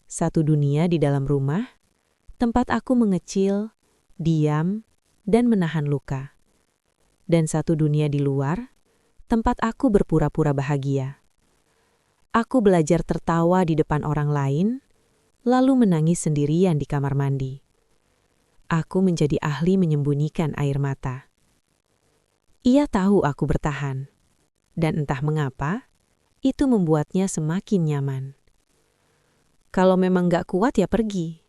Satu dunia di dalam rumah, tempat aku mengecil, diam, dan menahan luka. Dan satu dunia di luar, tempat aku berpura-pura bahagia. Aku belajar tertawa di depan orang lain, lalu menangis sendirian di kamar mandi. Aku menjadi ahli menyembunyikan air mata. Ia tahu aku bertahan, dan entah mengapa, itu membuatnya semakin nyaman. Kalau memang gak kuat ya pergi,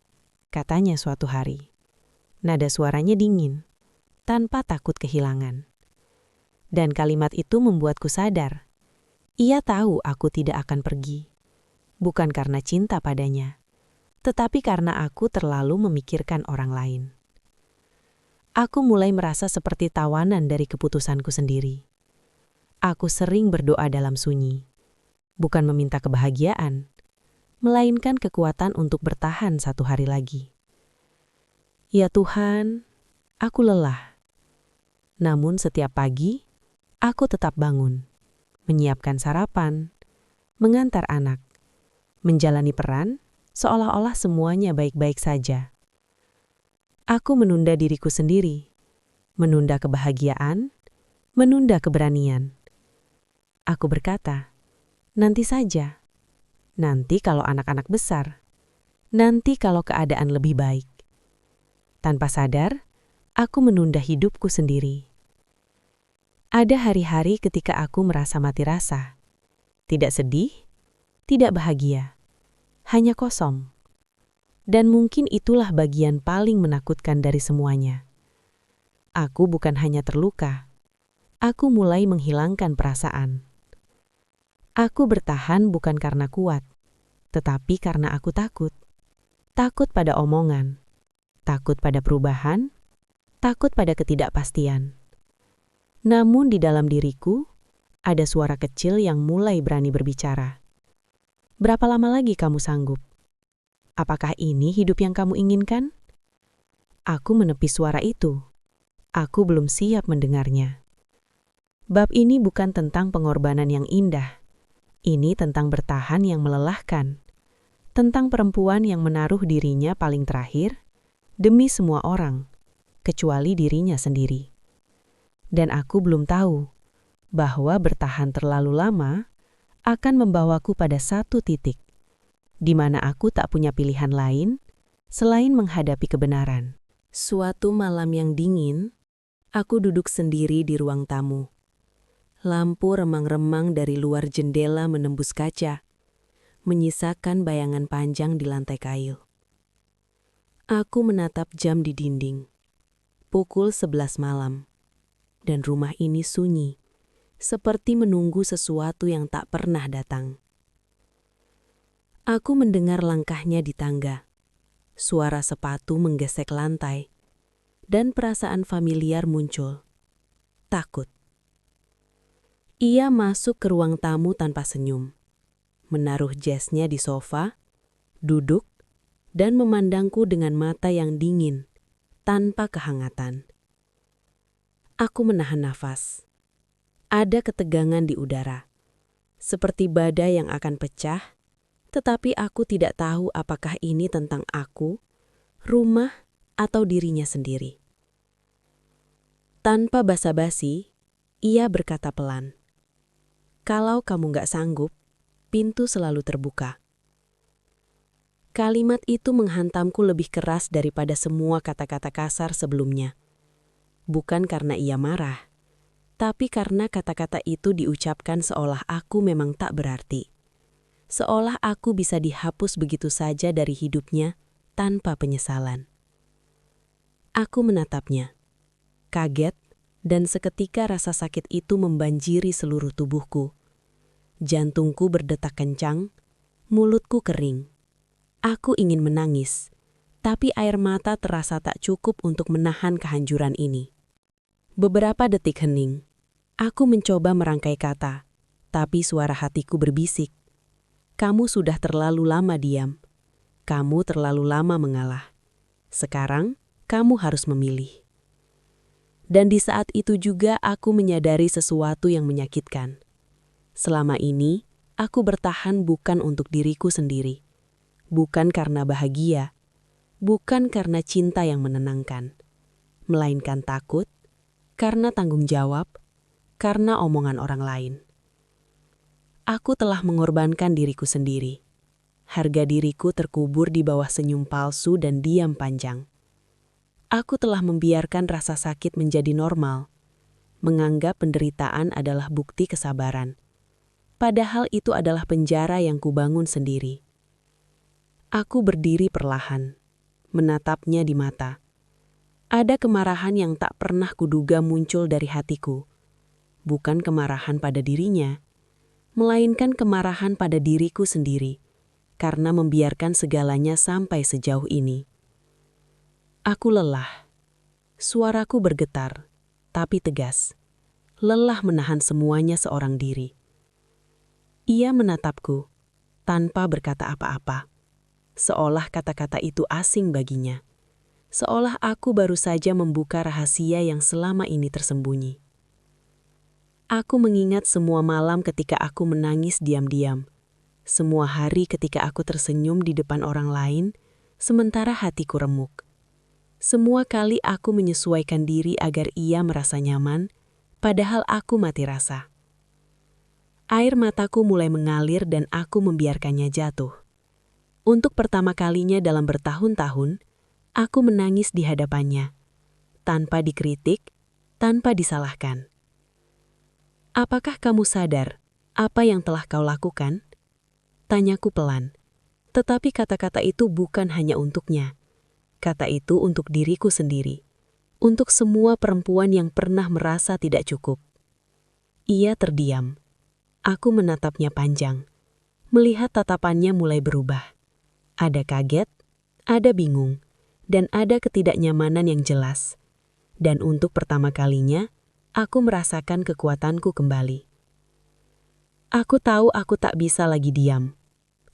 katanya suatu hari. Nada suaranya dingin, tanpa takut kehilangan. Dan kalimat itu membuatku sadar. Ia tahu aku tidak akan pergi. Bukan karena cinta padanya, tetapi karena aku terlalu memikirkan orang lain. Aku mulai merasa seperti tawanan dari keputusanku sendiri. Aku sering berdoa dalam sunyi. Bukan meminta kebahagiaan, melainkan kekuatan untuk bertahan satu hari lagi. Ya Tuhan, aku lelah. Namun setiap pagi, aku tetap bangun, menyiapkan sarapan, mengantar anak, menjalani peran seolah-olah semuanya baik-baik saja. Aku menunda diriku sendiri, menunda kebahagiaan, menunda keberanian. Aku berkata, nanti saja. Nanti kalau anak-anak besar. Nanti kalau keadaan lebih baik. Tanpa sadar, aku menunda hidupku sendiri. Ada hari-hari ketika aku merasa mati rasa. Tidak sedih, tidak bahagia. Hanya kosong. Dan mungkin itulah bagian paling menakutkan dari semuanya. Aku bukan hanya terluka. Aku mulai menghilangkan perasaan. Aku bertahan bukan karena kuat, tetapi karena aku takut. Takut pada omongan, takut pada perubahan, takut pada ketidakpastian. Namun di dalam diriku, ada suara kecil yang mulai berani berbicara. Berapa lama lagi kamu sanggup? Apakah ini hidup yang kamu inginkan? Aku menepis suara itu. Aku belum siap mendengarnya. Bab ini bukan tentang pengorbanan yang indah. Ini tentang bertahan yang melelahkan. Tentang perempuan yang menaruh dirinya paling terakhir demi semua orang, kecuali dirinya sendiri. Dan aku belum tahu bahwa bertahan terlalu lama akan membawaku pada satu titik, di mana aku tak punya pilihan lain selain menghadapi kebenaran. Suatu malam yang dingin, aku duduk sendiri di ruang tamu. Lampu remang-remang dari luar jendela menembus kaca, menyisakan bayangan panjang di lantai kayu. Aku menatap jam di dinding. Pukul 11 malam. Dan rumah ini sunyi, seperti menunggu sesuatu yang tak pernah datang. Aku mendengar langkahnya di tangga. Suara sepatu menggesek lantai. Dan perasaan familiar muncul. Takut. Ia masuk ke ruang tamu tanpa senyum. menaruh jasnya di sofa, duduk, dan memandangku dengan mata yang dingin, tanpa kehangatan. Aku menahan nafas. Ada ketegangan di udara, seperti badai yang akan pecah, tetapi aku tidak tahu apakah ini tentang aku, rumah, atau dirinya sendiri. Tanpa basa-basi, ia berkata pelan, "Kalau kamu gak sanggup, pintu selalu terbuka." Kalimat itu menghantamku lebih keras daripada semua kata-kata kasar sebelumnya. Bukan karena ia marah, tapi karena kata-kata itu diucapkan seolah aku memang tak berarti. Seolah aku bisa dihapus begitu saja dari hidupnya tanpa penyesalan. Aku menatapnya, kaget, dan seketika rasa sakit itu membanjiri seluruh tubuhku. Jantungku berdetak kencang, mulutku kering. Aku ingin menangis, tapi air mata terasa tak cukup untuk menahan kehancuran ini. Beberapa detik hening. Aku mencoba merangkai kata, tapi suara hatiku berbisik. Kamu sudah terlalu lama diam. Kamu terlalu lama mengalah. Sekarang, kamu harus memilih. Dan di saat itu juga aku menyadari sesuatu yang menyakitkan. Selama ini, aku bertahan bukan untuk diriku sendiri. Bukan karena bahagia. Bukan karena cinta yang menenangkan. Melainkan takut, karena tanggung jawab, karena omongan orang lain. Aku telah mengorbankan diriku sendiri. Harga diriku terkubur di bawah senyum palsu dan diam panjang. Aku telah membiarkan rasa sakit menjadi normal, menganggap penderitaan adalah bukti kesabaran. Padahal itu adalah penjara yang kubangun sendiri. Aku berdiri perlahan, menatapnya di mata. Ada kemarahan yang tak pernah kuduga muncul dari hatiku. Bukan kemarahan pada dirinya, melainkan kemarahan pada diriku sendiri, karena membiarkan segalanya sampai sejauh ini. Aku lelah. Suaraku bergetar, tapi tegas. Lelah menahan semuanya seorang diri. Ia menatapku, tanpa berkata apa-apa. Seolah kata-kata itu asing baginya. Seolah aku baru saja membuka rahasia yang selama ini tersembunyi. Aku mengingat semua malam ketika aku menangis diam-diam. Semua hari ketika aku tersenyum di depan orang lain, sementara hatiku remuk. Semua kali aku menyesuaikan diri agar ia merasa nyaman, padahal aku mati rasa. Air mataku mulai mengalir dan aku membiarkannya jatuh. Untuk pertama kalinya dalam bertahun-tahun, aku menangis di hadapannya, tanpa dikritik, tanpa disalahkan. Apakah kamu sadar apa yang telah kau lakukan? Tanyaku pelan. Tetapi kata-kata itu bukan hanya untuknya. Kata itu untuk diriku sendiri. Untuk semua perempuan yang pernah merasa tidak cukup. Ia terdiam. Aku menatapnya panjang. Melihat tatapannya mulai berubah. Ada kaget, ada bingung, dan ada ketidaknyamanan yang jelas. Dan untuk pertama kalinya, aku merasakan kekuatanku kembali. Aku tahu aku tak bisa lagi diam.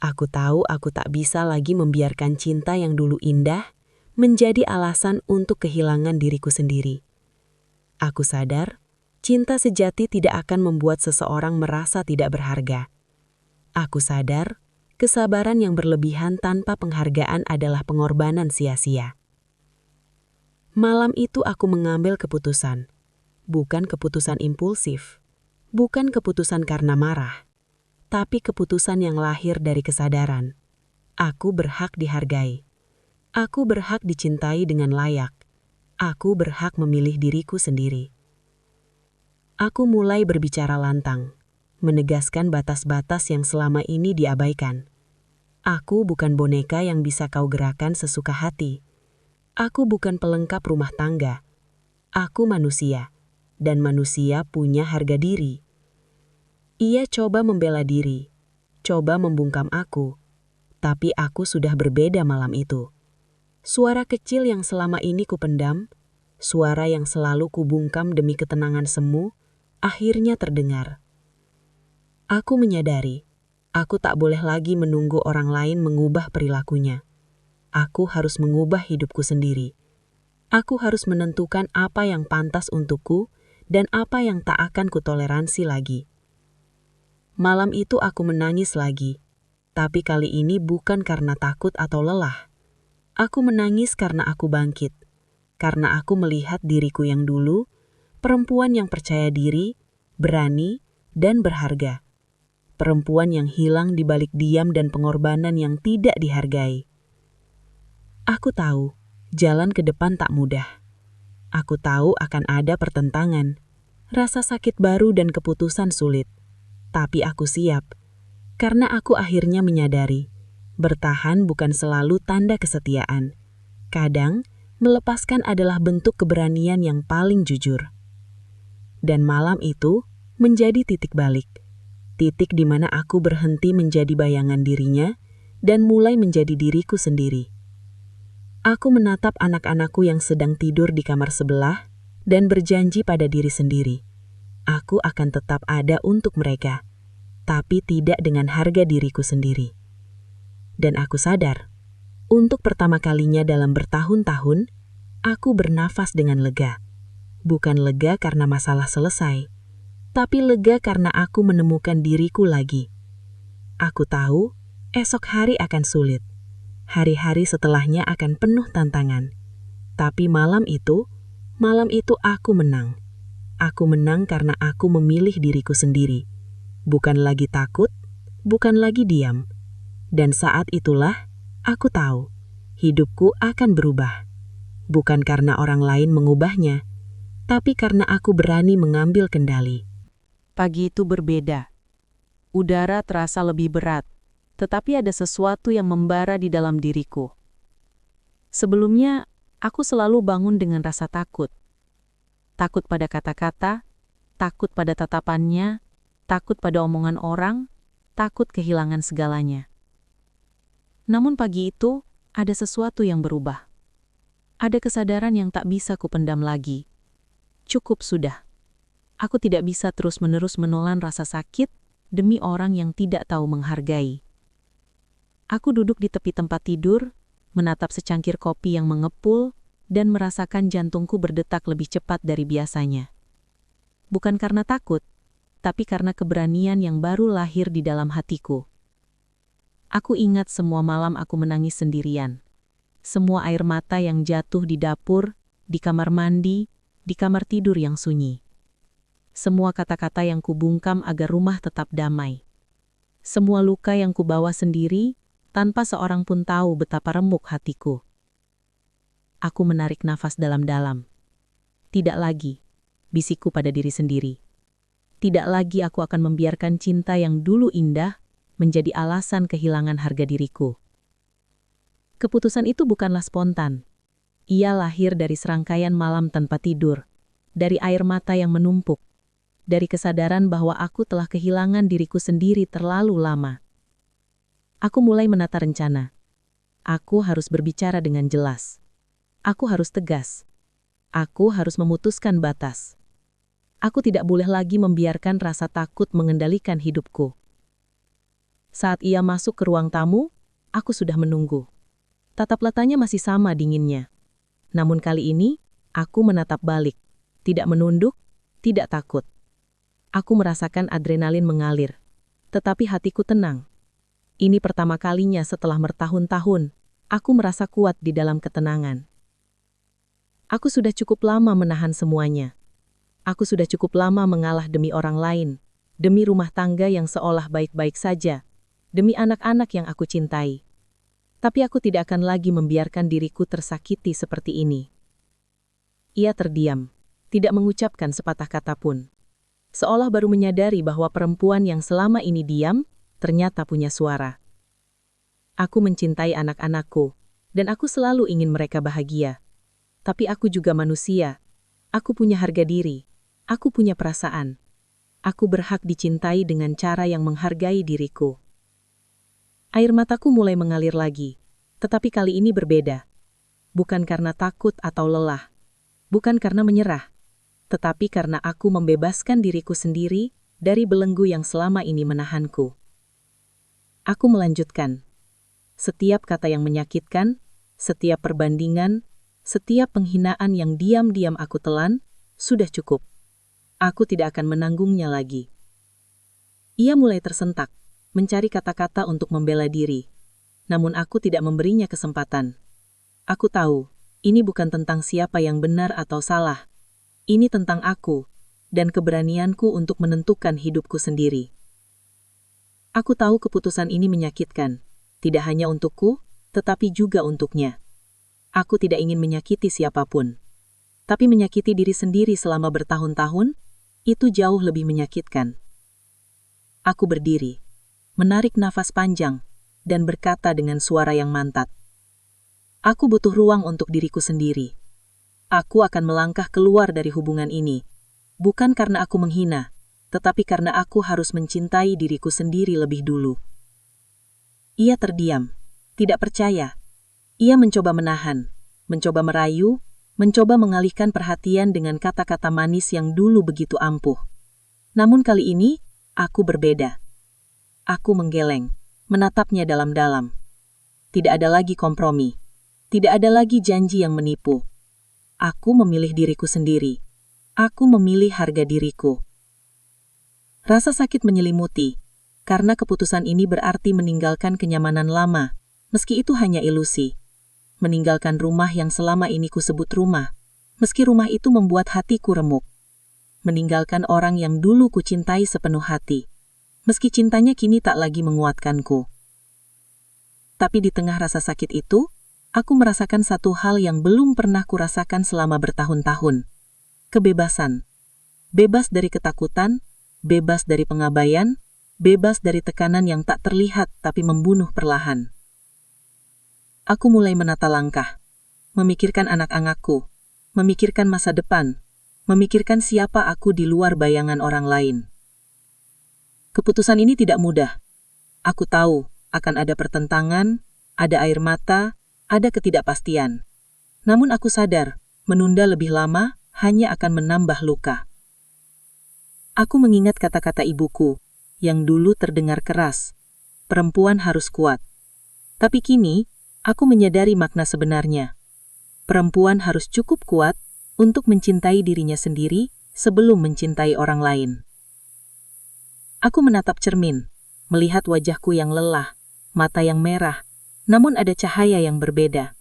Aku tahu aku tak bisa lagi membiarkan cinta yang dulu indah menjadi alasan untuk kehilangan diriku sendiri. Aku sadar, cinta sejati tidak akan membuat seseorang merasa tidak berharga. Aku sadar, kesabaran yang berlebihan tanpa penghargaan adalah pengorbanan sia-sia. Malam itu aku mengambil keputusan. Bukan keputusan impulsif, bukan keputusan karena marah, tapi keputusan yang lahir dari kesadaran. Aku berhak dihargai. Aku berhak dicintai dengan layak. Aku berhak memilih diriku sendiri. Aku mulai berbicara lantang, menegaskan batas-batas yang selama ini diabaikan. Aku bukan boneka yang bisa kau gerakan sesuka hati. Aku bukan pelengkap rumah tangga. Aku manusia. Dan manusia punya harga diri. Ia coba membela diri, coba membungkam aku, tapi aku sudah berbeda malam itu. Suara kecil yang selama ini kupendam, suara yang selalu kubungkam demi ketenangan semu, akhirnya terdengar. Aku menyadari, Aku tak boleh lagi menunggu orang lain mengubah perilakunya. Aku harus mengubah hidupku sendiri. Aku harus menentukan apa yang pantas untukku dan apa yang tak akan kutoleransi lagi. Malam itu aku menangis lagi, tapi kali ini bukan karena takut atau lelah. Aku menangis karena aku bangkit, karena aku melihat diriku yang dulu, perempuan yang percaya diri, berani, dan berharga. Perempuan yang hilang di balik diam dan pengorbanan yang tidak dihargai. Aku tahu, jalan ke depan tak mudah. Aku tahu akan ada pertentangan, rasa sakit baru dan keputusan sulit. Tapi aku siap, karena aku akhirnya menyadari, bertahan bukan selalu tanda kesetiaan. Kadang, melepaskan adalah bentuk keberanian yang paling jujur. Dan malam itu menjadi titik balik. Titik di mana aku berhenti menjadi bayangan dirinya dan mulai menjadi diriku sendiri. Aku menatap anak-anakku yang sedang tidur di kamar sebelah dan berjanji pada diri sendiri. Aku akan tetap ada untuk mereka, tapi tidak dengan harga diriku sendiri. Dan aku sadar, untuk pertama kalinya dalam bertahun-tahun, aku bernafas dengan lega. Bukan lega karena masalah selesai, tapi lega karena aku menemukan diriku lagi. Aku tahu, esok hari akan sulit. Hari-hari setelahnya akan penuh tantangan. Tapi malam itu aku menang. Aku menang karena aku memilih diriku sendiri. Bukan lagi takut, bukan lagi diam. Dan saat itulah, aku tahu, hidupku akan berubah. Bukan karena orang lain mengubahnya, tapi karena aku berani mengambil kendali. Pagi itu berbeda. Udara terasa lebih berat, tetapi ada sesuatu yang membara di dalam diriku. Sebelumnya, aku selalu bangun dengan rasa takut. Takut pada kata-kata, takut pada tatapannya, takut pada omongan orang, takut kehilangan segalanya. Namun pagi itu, ada sesuatu yang berubah. Ada kesadaran yang tak bisa kupendam lagi. Cukup sudah. Aku tidak bisa terus-menerus menelan rasa sakit demi orang yang tidak tahu menghargai. Aku duduk di tepi tempat tidur, menatap secangkir kopi yang mengepul, dan merasakan jantungku berdetak lebih cepat dari biasanya. Bukan karena takut, tapi karena keberanian yang baru lahir di dalam hatiku. Aku ingat semua malam aku menangis sendirian. Semua air mata yang jatuh di dapur, di kamar mandi, di kamar tidur yang sunyi. Semua kata-kata yang kubungkam agar rumah tetap damai. Semua luka yang kubawa sendiri, tanpa seorang pun tahu betapa remuk hatiku. Aku menarik nafas dalam-dalam. Tidak lagi, bisikku pada diri sendiri. Tidak lagi aku akan membiarkan cinta yang dulu indah menjadi alasan kehilangan harga diriku. Keputusan itu bukanlah spontan. Ia lahir dari serangkaian malam tanpa tidur, dari air mata yang menumpuk, dari kesadaran bahwa aku telah kehilangan diriku sendiri terlalu lama. Aku mulai menata rencana. Aku harus berbicara dengan jelas. Aku harus tegas. Aku harus memutuskan batas. Aku tidak boleh lagi membiarkan rasa takut mengendalikan hidupku. Saat ia masuk ke ruang tamu, aku sudah menunggu. Tatap matanya masih sama dinginnya. Namun kali ini, aku menatap balik. Tidak menunduk, tidak takut. Aku merasakan adrenalin mengalir. Tetapi hatiku tenang. Ini pertama kalinya setelah bertahun-tahun, aku merasa kuat di dalam ketenangan. Aku sudah cukup lama menahan semuanya. Aku sudah cukup lama mengalah demi orang lain, demi rumah tangga yang seolah baik-baik saja, demi anak-anak yang aku cintai. Tapi aku tidak akan lagi membiarkan diriku tersakiti seperti ini. Ia terdiam, tidak mengucapkan sepatah kata pun. Seolah baru menyadari bahwa perempuan yang selama ini diam, ternyata punya suara. Aku mencintai anak-anakku, dan aku selalu ingin mereka bahagia. Tapi aku juga manusia. Aku punya harga diri. Aku punya perasaan. Aku berhak dicintai dengan cara yang menghargai diriku. Air mataku mulai mengalir lagi, tetapi kali ini berbeda. Bukan karena takut atau lelah. Bukan karena menyerah. Tetapi karena aku membebaskan diriku sendiri dari belenggu yang selama ini menahanku. Aku melanjutkan. Setiap kata yang menyakitkan, setiap perbandingan, setiap penghinaan yang diam-diam aku telan, sudah cukup. Aku tidak akan menanggungnya lagi. Ia mulai tersentak, mencari kata-kata untuk membela diri. Namun aku tidak memberinya kesempatan. Aku tahu, ini bukan tentang siapa yang benar atau salah. Ini tentang aku, dan keberanianku untuk menentukan hidupku sendiri. Aku tahu keputusan ini menyakitkan, tidak hanya untukku, tetapi juga untuknya. Aku tidak ingin menyakiti siapapun. Tapi menyakiti diri sendiri selama bertahun-tahun, itu jauh lebih menyakitkan. Aku berdiri, menarik nafas panjang, dan berkata dengan suara yang mantap. Aku butuh ruang untuk diriku sendiri. Aku akan melangkah keluar dari hubungan ini, bukan karena aku menghina, tetapi karena aku harus mencintai diriku sendiri lebih dulu. Ia terdiam, tidak percaya. Ia mencoba menahan, mencoba merayu, mencoba mengalihkan perhatian dengan kata-kata manis yang dulu begitu ampuh. Namun kali ini, aku berbeda. Aku menggeleng, menatapnya dalam-dalam. Tidak ada lagi kompromi. Tidak ada lagi janji yang menipu. Aku memilih diriku sendiri. Aku memilih harga diriku. Rasa sakit menyelimuti, karena keputusan ini berarti meninggalkan kenyamanan lama, meski itu hanya ilusi. Meninggalkan rumah yang selama ini kusebut rumah, meski rumah itu membuat hatiku remuk. Meninggalkan orang yang dulu kucintai sepenuh hati, meski cintanya kini tak lagi menguatkanku. Tapi di tengah rasa sakit itu, aku merasakan satu hal yang belum pernah kurasakan selama bertahun-tahun. Kebebasan. Bebas dari ketakutan, bebas dari pengabaian, bebas dari tekanan yang tak terlihat tapi membunuh perlahan. Aku mulai menata langkah, memikirkan anak-anakku, memikirkan masa depan, memikirkan siapa aku di luar bayangan orang lain. Keputusan ini tidak mudah. Aku tahu akan ada pertentangan, ada air mata, ada ketidakpastian. Namun aku sadar, menunda lebih lama hanya akan menambah luka. Aku mengingat kata-kata ibuku, yang dulu terdengar keras. Perempuan harus kuat. Tapi kini, aku menyadari makna sebenarnya. Perempuan harus cukup kuat untuk mencintai dirinya sendiri sebelum mencintai orang lain. Aku menatap cermin, melihat wajahku yang lelah, mata yang merah, namun ada cahaya yang berbeda.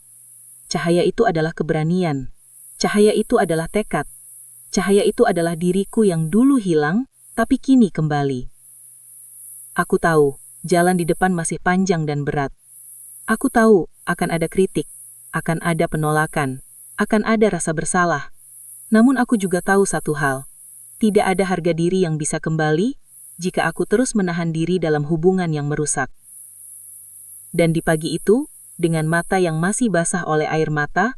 Cahaya itu adalah keberanian. Cahaya itu adalah tekad. Cahaya itu adalah diriku yang dulu hilang, tapi kini kembali. Aku tahu, jalan di depan masih panjang dan berat. Aku tahu, akan ada kritik, akan ada penolakan, akan ada rasa bersalah. Namun aku juga tahu satu hal, tidak ada harga diri yang bisa kembali jika aku terus menahan diri dalam hubungan yang merusak. Dan di pagi itu, dengan mata yang masih basah oleh air mata,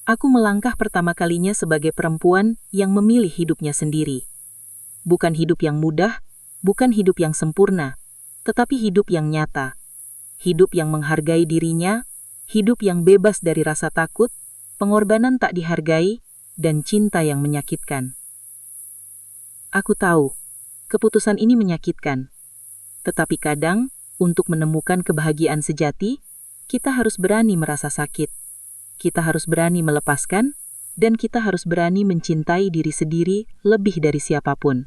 aku melangkah pertama kalinya sebagai perempuan yang memilih hidupnya sendiri. Bukan hidup yang mudah, bukan hidup yang sempurna, tetapi hidup yang nyata. Hidup yang menghargai dirinya, hidup yang bebas dari rasa takut, pengorbanan tak dihargai, dan cinta yang menyakitkan. Aku tahu, keputusan ini menyakitkan. Tetapi kadang, untuk menemukan kebahagiaan sejati, kita harus berani merasa sakit. Kita harus berani melepaskan, dan kita harus berani mencintai diri sendiri lebih dari siapapun.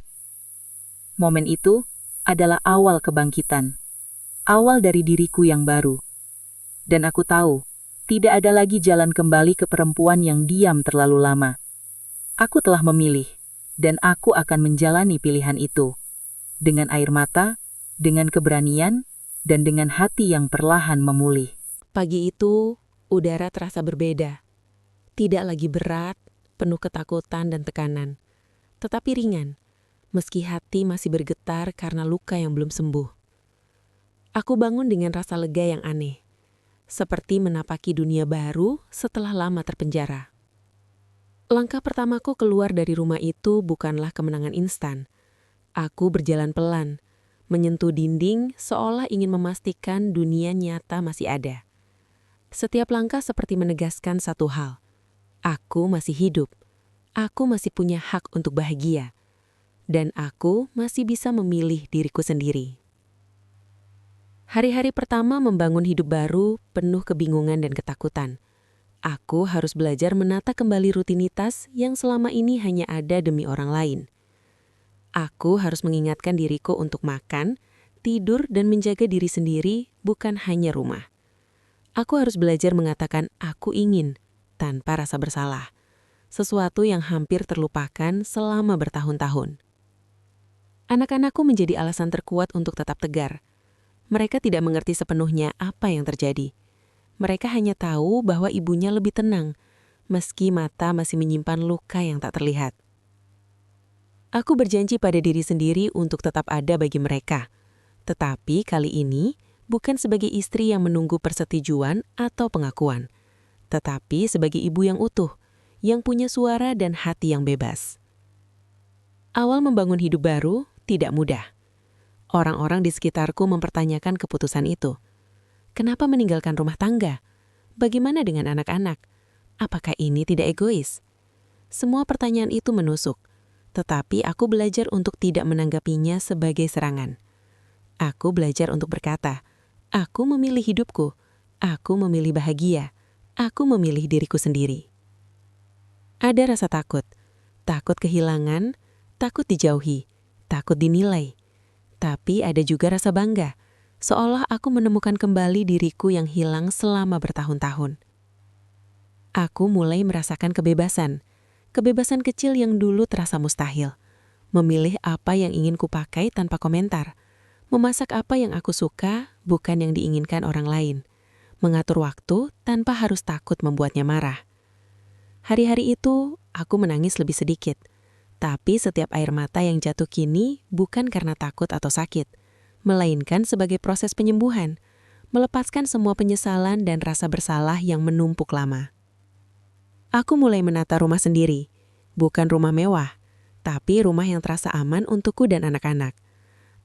Momen itu adalah awal kebangkitan. Awal dari diriku yang baru. Dan aku tahu, tidak ada lagi jalan kembali ke perempuan yang diam terlalu lama. Aku telah memilih, dan aku akan menjalani pilihan itu. Dengan air mata, dengan keberanian, dan dengan hati yang perlahan memulih. Pagi itu, udara terasa berbeda. Tidak lagi berat, penuh ketakutan dan tekanan. Tetapi ringan, meski hati masih bergetar karena luka yang belum sembuh. Aku bangun dengan rasa lega yang aneh. Seperti menapaki dunia baru setelah lama terpenjara. Langkah pertamaku keluar dari rumah itu bukanlah kemenangan instan. Aku berjalan pelan, menyentuh dinding seolah ingin memastikan dunia nyata masih ada. Setiap langkah seperti menegaskan satu hal. Aku masih hidup. Aku masih punya hak untuk bahagia. Dan aku masih bisa memilih diriku sendiri. Hari-hari pertama membangun hidup baru penuh kebingungan dan ketakutan. Aku harus belajar menata kembali rutinitas yang selama ini hanya ada demi orang lain. Aku harus mengingatkan diriku untuk makan, tidur, dan menjaga diri sendiri, bukan hanya rumah. Aku harus belajar mengatakan "aku ingin" tanpa rasa bersalah, sesuatu yang hampir terlupakan selama bertahun-tahun. Anak-anakku menjadi alasan terkuat untuk tetap tegar. Mereka tidak mengerti sepenuhnya apa yang terjadi. Mereka hanya tahu bahwa ibunya lebih tenang, meski mata masih menyimpan luka yang tak terlihat. Aku berjanji pada diri sendiri untuk tetap ada bagi mereka. Tetapi kali ini, bukan sebagai istri yang menunggu persetujuan atau pengakuan, tetapi sebagai ibu yang utuh, yang punya suara dan hati yang bebas. Awal membangun hidup baru tidak mudah. Orang-orang di sekitarku mempertanyakan keputusan itu. Kenapa meninggalkan rumah tangga? Bagaimana dengan anak-anak? Apakah ini tidak egois? Semua pertanyaan itu menusuk, tetapi aku belajar untuk tidak menanggapinya sebagai serangan. Aku belajar untuk berkata, aku memilih hidupku, aku memilih bahagia, aku memilih diriku sendiri. Ada rasa takut kehilangan, takut dijauhi, takut dinilai. Tapi ada juga rasa bangga, seolah aku menemukan kembali diriku yang hilang selama bertahun-tahun. Aku mulai merasakan kebebasan kecil yang dulu terasa mustahil. Memilih apa yang ingin kupakai tanpa komentar. Memasak apa yang aku suka, bukan yang diinginkan orang lain. Mengatur waktu tanpa harus takut membuatnya marah. Hari-hari itu, aku menangis lebih sedikit. Tapi setiap air mata yang jatuh kini bukan karena takut atau sakit, melainkan sebagai proses penyembuhan, melepaskan semua penyesalan dan rasa bersalah yang menumpuk lama. Aku mulai menata rumah sendiri, bukan rumah mewah, tapi rumah yang terasa aman untukku dan anak-anak.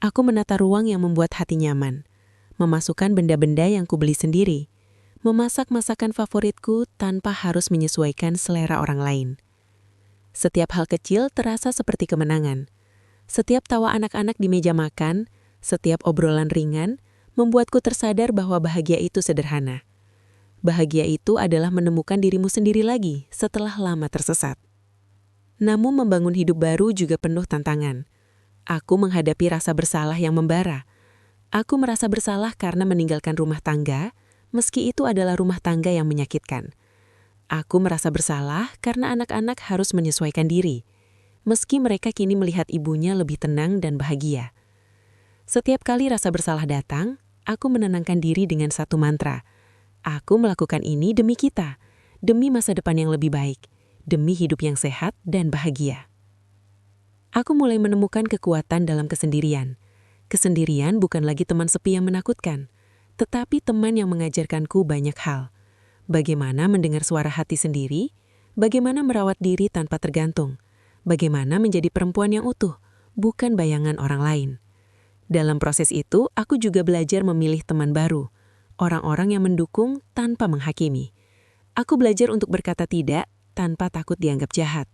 Aku menata ruang yang membuat hati nyaman, memasukkan benda-benda yang kubeli sendiri, memasak masakan favoritku tanpa harus menyesuaikan selera orang lain. Setiap hal kecil terasa seperti kemenangan. Setiap tawa anak-anak di meja makan, setiap obrolan ringan, membuatku tersadar bahwa bahagia itu sederhana. Bahagia itu adalah menemukan dirimu sendiri lagi setelah lama tersesat. Namun membangun hidup baru juga penuh tantangan. Aku menghadapi rasa bersalah yang membara. Aku merasa bersalah karena meninggalkan rumah tangga, meski itu adalah rumah tangga yang menyakitkan. Aku merasa bersalah karena anak-anak harus menyesuaikan diri, meski mereka kini melihat ibunya lebih tenang dan bahagia. Setiap kali rasa bersalah datang, aku menenangkan diri dengan satu mantra. Aku melakukan ini demi kita, demi masa depan yang lebih baik, demi hidup yang sehat dan bahagia. Aku mulai menemukan kekuatan dalam kesendirian. Kesendirian bukan lagi teman sepi yang menakutkan, tetapi teman yang mengajarkanku banyak hal. Bagaimana mendengar suara hati sendiri, bagaimana merawat diri tanpa tergantung, bagaimana menjadi perempuan yang utuh, bukan bayangan orang lain. Dalam proses itu, aku juga belajar memilih teman baru, orang-orang yang mendukung tanpa menghakimi. Aku belajar untuk berkata tidak tanpa takut dianggap jahat.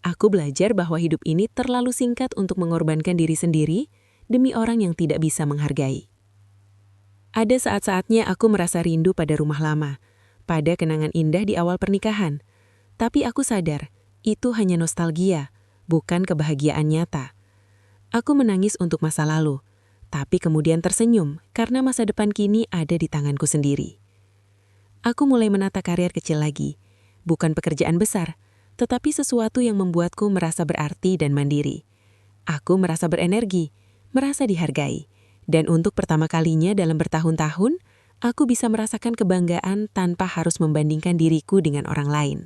Aku belajar bahwa hidup ini terlalu singkat untuk mengorbankan diri sendiri demi orang yang tidak bisa menghargai. Ada saat-saatnya aku merasa rindu pada rumah lama, pada kenangan indah di awal pernikahan. Tapi aku sadar, itu hanya nostalgia, bukan kebahagiaan nyata. Aku menangis untuk masa lalu, tapi kemudian tersenyum karena masa depan kini ada di tanganku sendiri. Aku mulai menata karier kecil lagi, bukan pekerjaan besar, tetapi sesuatu yang membuatku merasa berarti dan mandiri. Aku merasa berenergi, merasa dihargai, dan untuk pertama kalinya dalam bertahun-tahun, aku bisa merasakan kebanggaan tanpa harus membandingkan diriku dengan orang lain.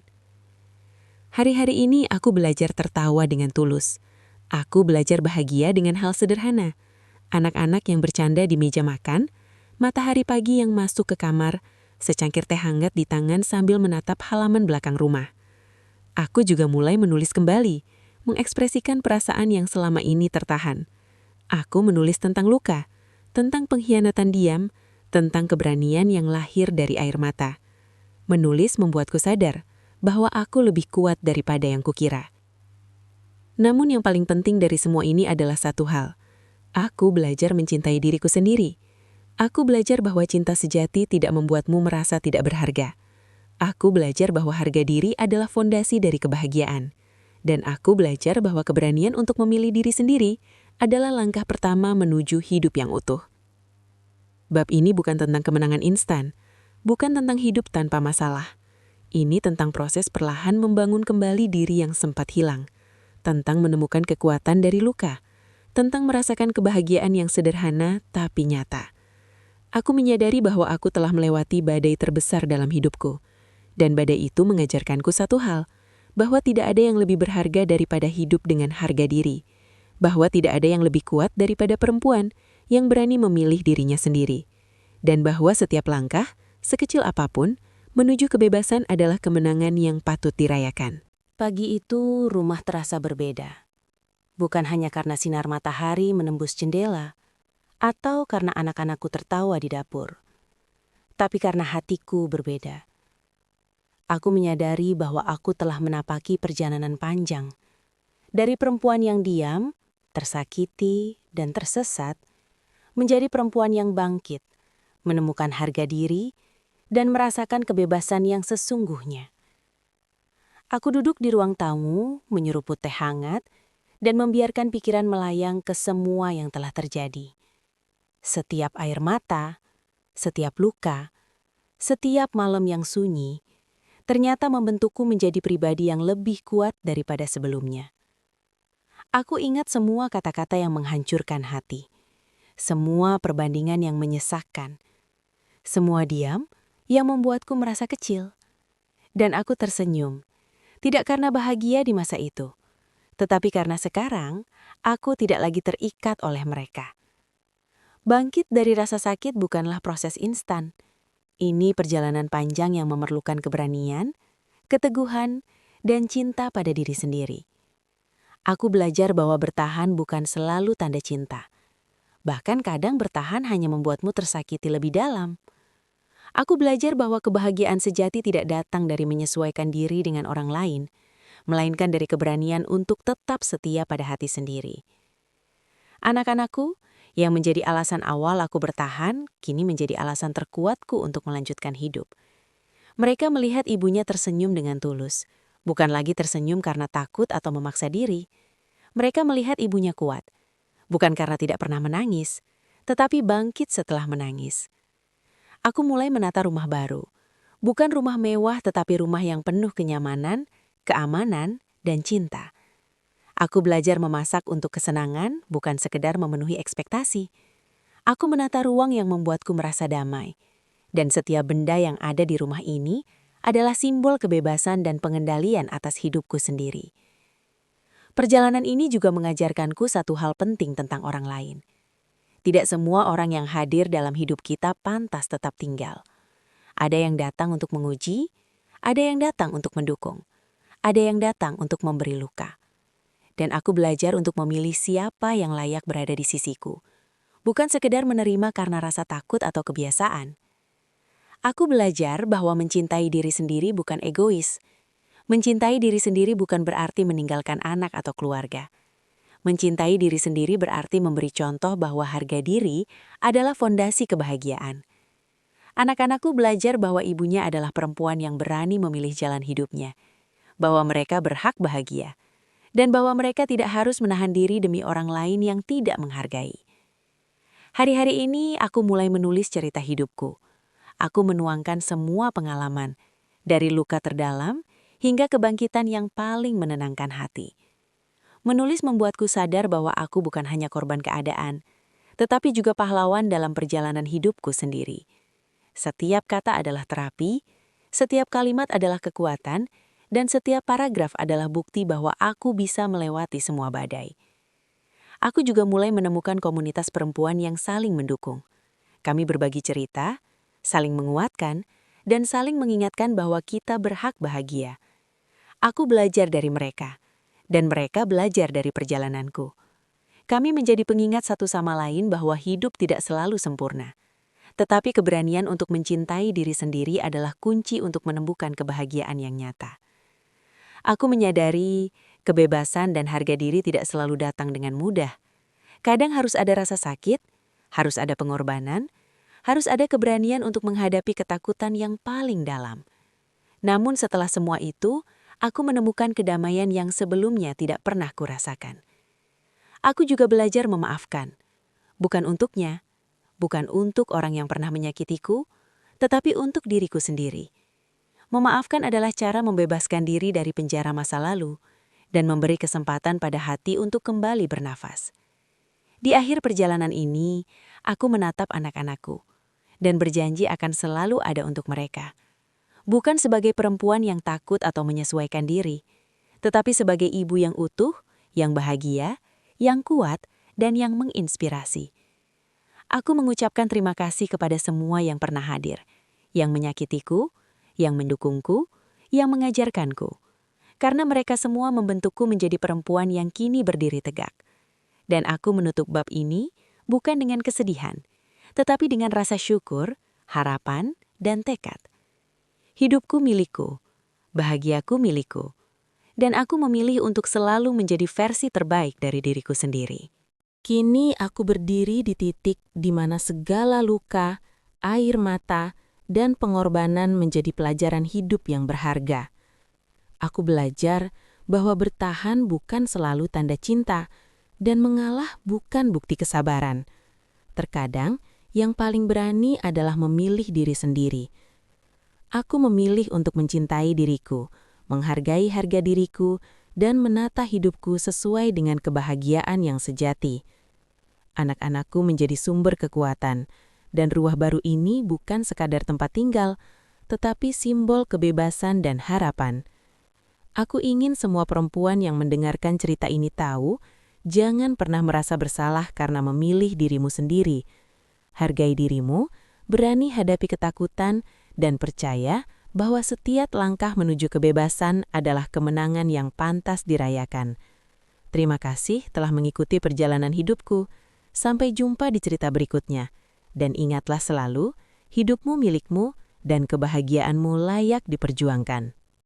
Hari-hari ini aku belajar tertawa dengan tulus. Aku belajar bahagia dengan hal sederhana. Anak-anak yang bercanda di meja makan, matahari pagi yang masuk ke kamar, secangkir teh hangat di tangan sambil menatap halaman belakang rumah. Aku juga mulai menulis kembali, mengekspresikan perasaan yang selama ini tertahan. Aku menulis tentang luka, tentang pengkhianatan diam, tentang keberanian yang lahir dari air mata. Menulis membuatku sadar bahwa aku lebih kuat daripada yang kukira. Namun yang paling penting dari semua ini adalah satu hal. Aku belajar mencintai diriku sendiri. Aku belajar bahwa cinta sejati tidak membuatmu merasa tidak berharga. Aku belajar bahwa harga diri adalah fondasi dari kebahagiaan. Dan aku belajar bahwa keberanian untuk memilih diri sendiri adalah langkah pertama menuju hidup yang utuh. Bab ini bukan tentang kemenangan instan, bukan tentang hidup tanpa masalah. Ini tentang proses perlahan membangun kembali diri yang sempat hilang, tentang menemukan kekuatan dari luka, tentang merasakan kebahagiaan yang sederhana tapi nyata. Aku menyadari bahwa aku telah melewati badai terbesar dalam hidupku, dan badai itu mengajarkanku satu hal, bahwa tidak ada yang lebih berharga daripada hidup dengan harga diri, bahwa tidak ada yang lebih kuat daripada perempuan yang berani memilih dirinya sendiri, dan bahwa setiap langkah, sekecil apapun, menuju kebebasan adalah kemenangan yang patut dirayakan. Pagi itu rumah terasa berbeda. Bukan hanya karena sinar matahari menembus jendela, atau karena anak-anakku tertawa di dapur, tapi karena hatiku berbeda. Aku menyadari bahwa aku telah menapaki perjalanan panjang. Dari perempuan yang diam, tersakiti, dan tersesat, menjadi perempuan yang bangkit, menemukan harga diri, dan merasakan kebebasan yang sesungguhnya. Aku duduk di ruang tamu, menyeruput teh hangat, dan membiarkan pikiran melayang ke semua yang telah terjadi. Setiap air mata, setiap luka, setiap malam yang sunyi, ternyata membentukku menjadi pribadi yang lebih kuat daripada sebelumnya. Aku ingat semua kata-kata yang menghancurkan hati, semua perbandingan yang menyesakkan, semua diam yang membuatku merasa kecil. Dan aku tersenyum, tidak karena bahagia di masa itu, tetapi karena sekarang aku tidak lagi terikat oleh mereka. Bangkit dari rasa sakit bukanlah proses instan. Ini perjalanan panjang yang memerlukan keberanian, keteguhan, dan cinta pada diri sendiri. Aku belajar bahwa bertahan bukan selalu tanda cinta. Bahkan kadang bertahan hanya membuatmu tersakiti lebih dalam. Aku belajar bahwa kebahagiaan sejati tidak datang dari menyesuaikan diri dengan orang lain, melainkan dari keberanian untuk tetap setia pada hati sendiri. Anak-anakku, yang menjadi alasan awal aku bertahan, kini menjadi alasan terkuatku untuk melanjutkan hidup. Mereka melihat ibunya tersenyum dengan tulus, bukan lagi tersenyum karena takut atau memaksa diri. Mereka melihat ibunya kuat, bukan karena tidak pernah menangis, tetapi bangkit setelah menangis. Aku mulai menata rumah baru, bukan rumah mewah tetapi rumah yang penuh kenyamanan, keamanan, dan cinta. Aku belajar memasak untuk kesenangan, bukan sekedar memenuhi ekspektasi. Aku menata ruang yang membuatku merasa damai. Dan setiap benda yang ada di rumah ini adalah simbol kebebasan dan pengendalian atas hidupku sendiri. Perjalanan ini juga mengajarkanku satu hal penting tentang orang lain. Tidak semua orang yang hadir dalam hidup kita pantas tetap tinggal. Ada yang datang untuk menguji, ada yang datang untuk mendukung, ada yang datang untuk memberi luka. Dan aku belajar untuk memilih siapa yang layak berada di sisiku. Bukan sekedar menerima karena rasa takut atau kebiasaan. Aku belajar bahwa mencintai diri sendiri bukan egois. Mencintai diri sendiri bukan berarti meninggalkan anak atau keluarga. Mencintai diri sendiri berarti memberi contoh bahwa harga diri adalah fondasi kebahagiaan. Anak-anakku belajar bahwa ibunya adalah perempuan yang berani memilih jalan hidupnya, bahwa mereka berhak bahagia, dan bahwa mereka tidak harus menahan diri demi orang lain yang tidak menghargai. Hari-hari ini aku mulai menulis cerita hidupku. Aku menuangkan semua pengalaman, dari luka terdalam hingga kebangkitan yang paling menenangkan hati. Menulis membuatku sadar bahwa aku bukan hanya korban keadaan, tetapi juga pahlawan dalam perjalanan hidupku sendiri. Setiap kata adalah terapi, setiap kalimat adalah kekuatan, dan setiap paragraf adalah bukti bahwa aku bisa melewati semua badai. Aku juga mulai menemukan komunitas perempuan yang saling mendukung. Kami berbagi cerita, saling menguatkan, dan saling mengingatkan bahwa kita berhak bahagia. Aku belajar dari mereka, dan mereka belajar dari perjalananku. Kami menjadi pengingat satu sama lain bahwa hidup tidak selalu sempurna. Tetapi keberanian untuk mencintai diri sendiri adalah kunci untuk menemukan kebahagiaan yang nyata. Aku menyadari kebebasan dan harga diri tidak selalu datang dengan mudah. Kadang harus ada rasa sakit, harus ada pengorbanan, Harus ada keberanian untuk menghadapi ketakutan yang paling dalam. Namun setelah semua itu, aku menemukan kedamaian yang sebelumnya tidak pernah kurasakan. Aku juga belajar memaafkan. Bukan untuknya, bukan untuk orang yang pernah menyakitiku, tetapi untuk diriku sendiri. Memaafkan adalah cara membebaskan diri dari penjara masa lalu dan memberi kesempatan pada hati untuk kembali bernafas. Di akhir perjalanan ini, aku menatap anak-anakku dan berjanji akan selalu ada untuk mereka. Bukan sebagai perempuan yang takut atau menyesuaikan diri, tetapi sebagai ibu yang utuh, yang bahagia, yang kuat, dan yang menginspirasi. Aku mengucapkan terima kasih kepada semua yang pernah hadir, yang menyakitiku, yang mendukungku, yang mengajarkanku. Karena mereka semua membentukku menjadi perempuan yang kini berdiri tegak. Dan aku menutup bab ini bukan dengan kesedihan, tetapi dengan rasa syukur, harapan, dan tekad. Hidupku milikku, bahagiaku milikku, dan aku memilih untuk selalu menjadi versi terbaik dari diriku sendiri. Kini aku berdiri di titik di mana segala luka, air mata, dan pengorbanan menjadi pelajaran hidup yang berharga. Aku belajar bahwa bertahan bukan selalu tanda cinta, dan mengalah bukan bukti kesabaran. Terkadang, yang paling berani adalah memilih diri sendiri. Aku memilih untuk mencintai diriku, menghargai harga diriku, dan menata hidupku sesuai dengan kebahagiaan yang sejati. Anak-anakku menjadi sumber kekuatan, dan rumah baru ini bukan sekadar tempat tinggal, tetapi simbol kebebasan dan harapan. Aku ingin semua perempuan yang mendengarkan cerita ini tahu, jangan pernah merasa bersalah karena memilih dirimu sendiri. Hargai dirimu, berani hadapi ketakutan, dan percaya bahwa setiap langkah menuju kebebasan adalah kemenangan yang pantas dirayakan. Terima kasih telah mengikuti perjalanan hidupku. Sampai jumpa di cerita berikutnya. Dan ingatlah selalu, hidupmu milikmu dan kebahagiaanmu layak diperjuangkan.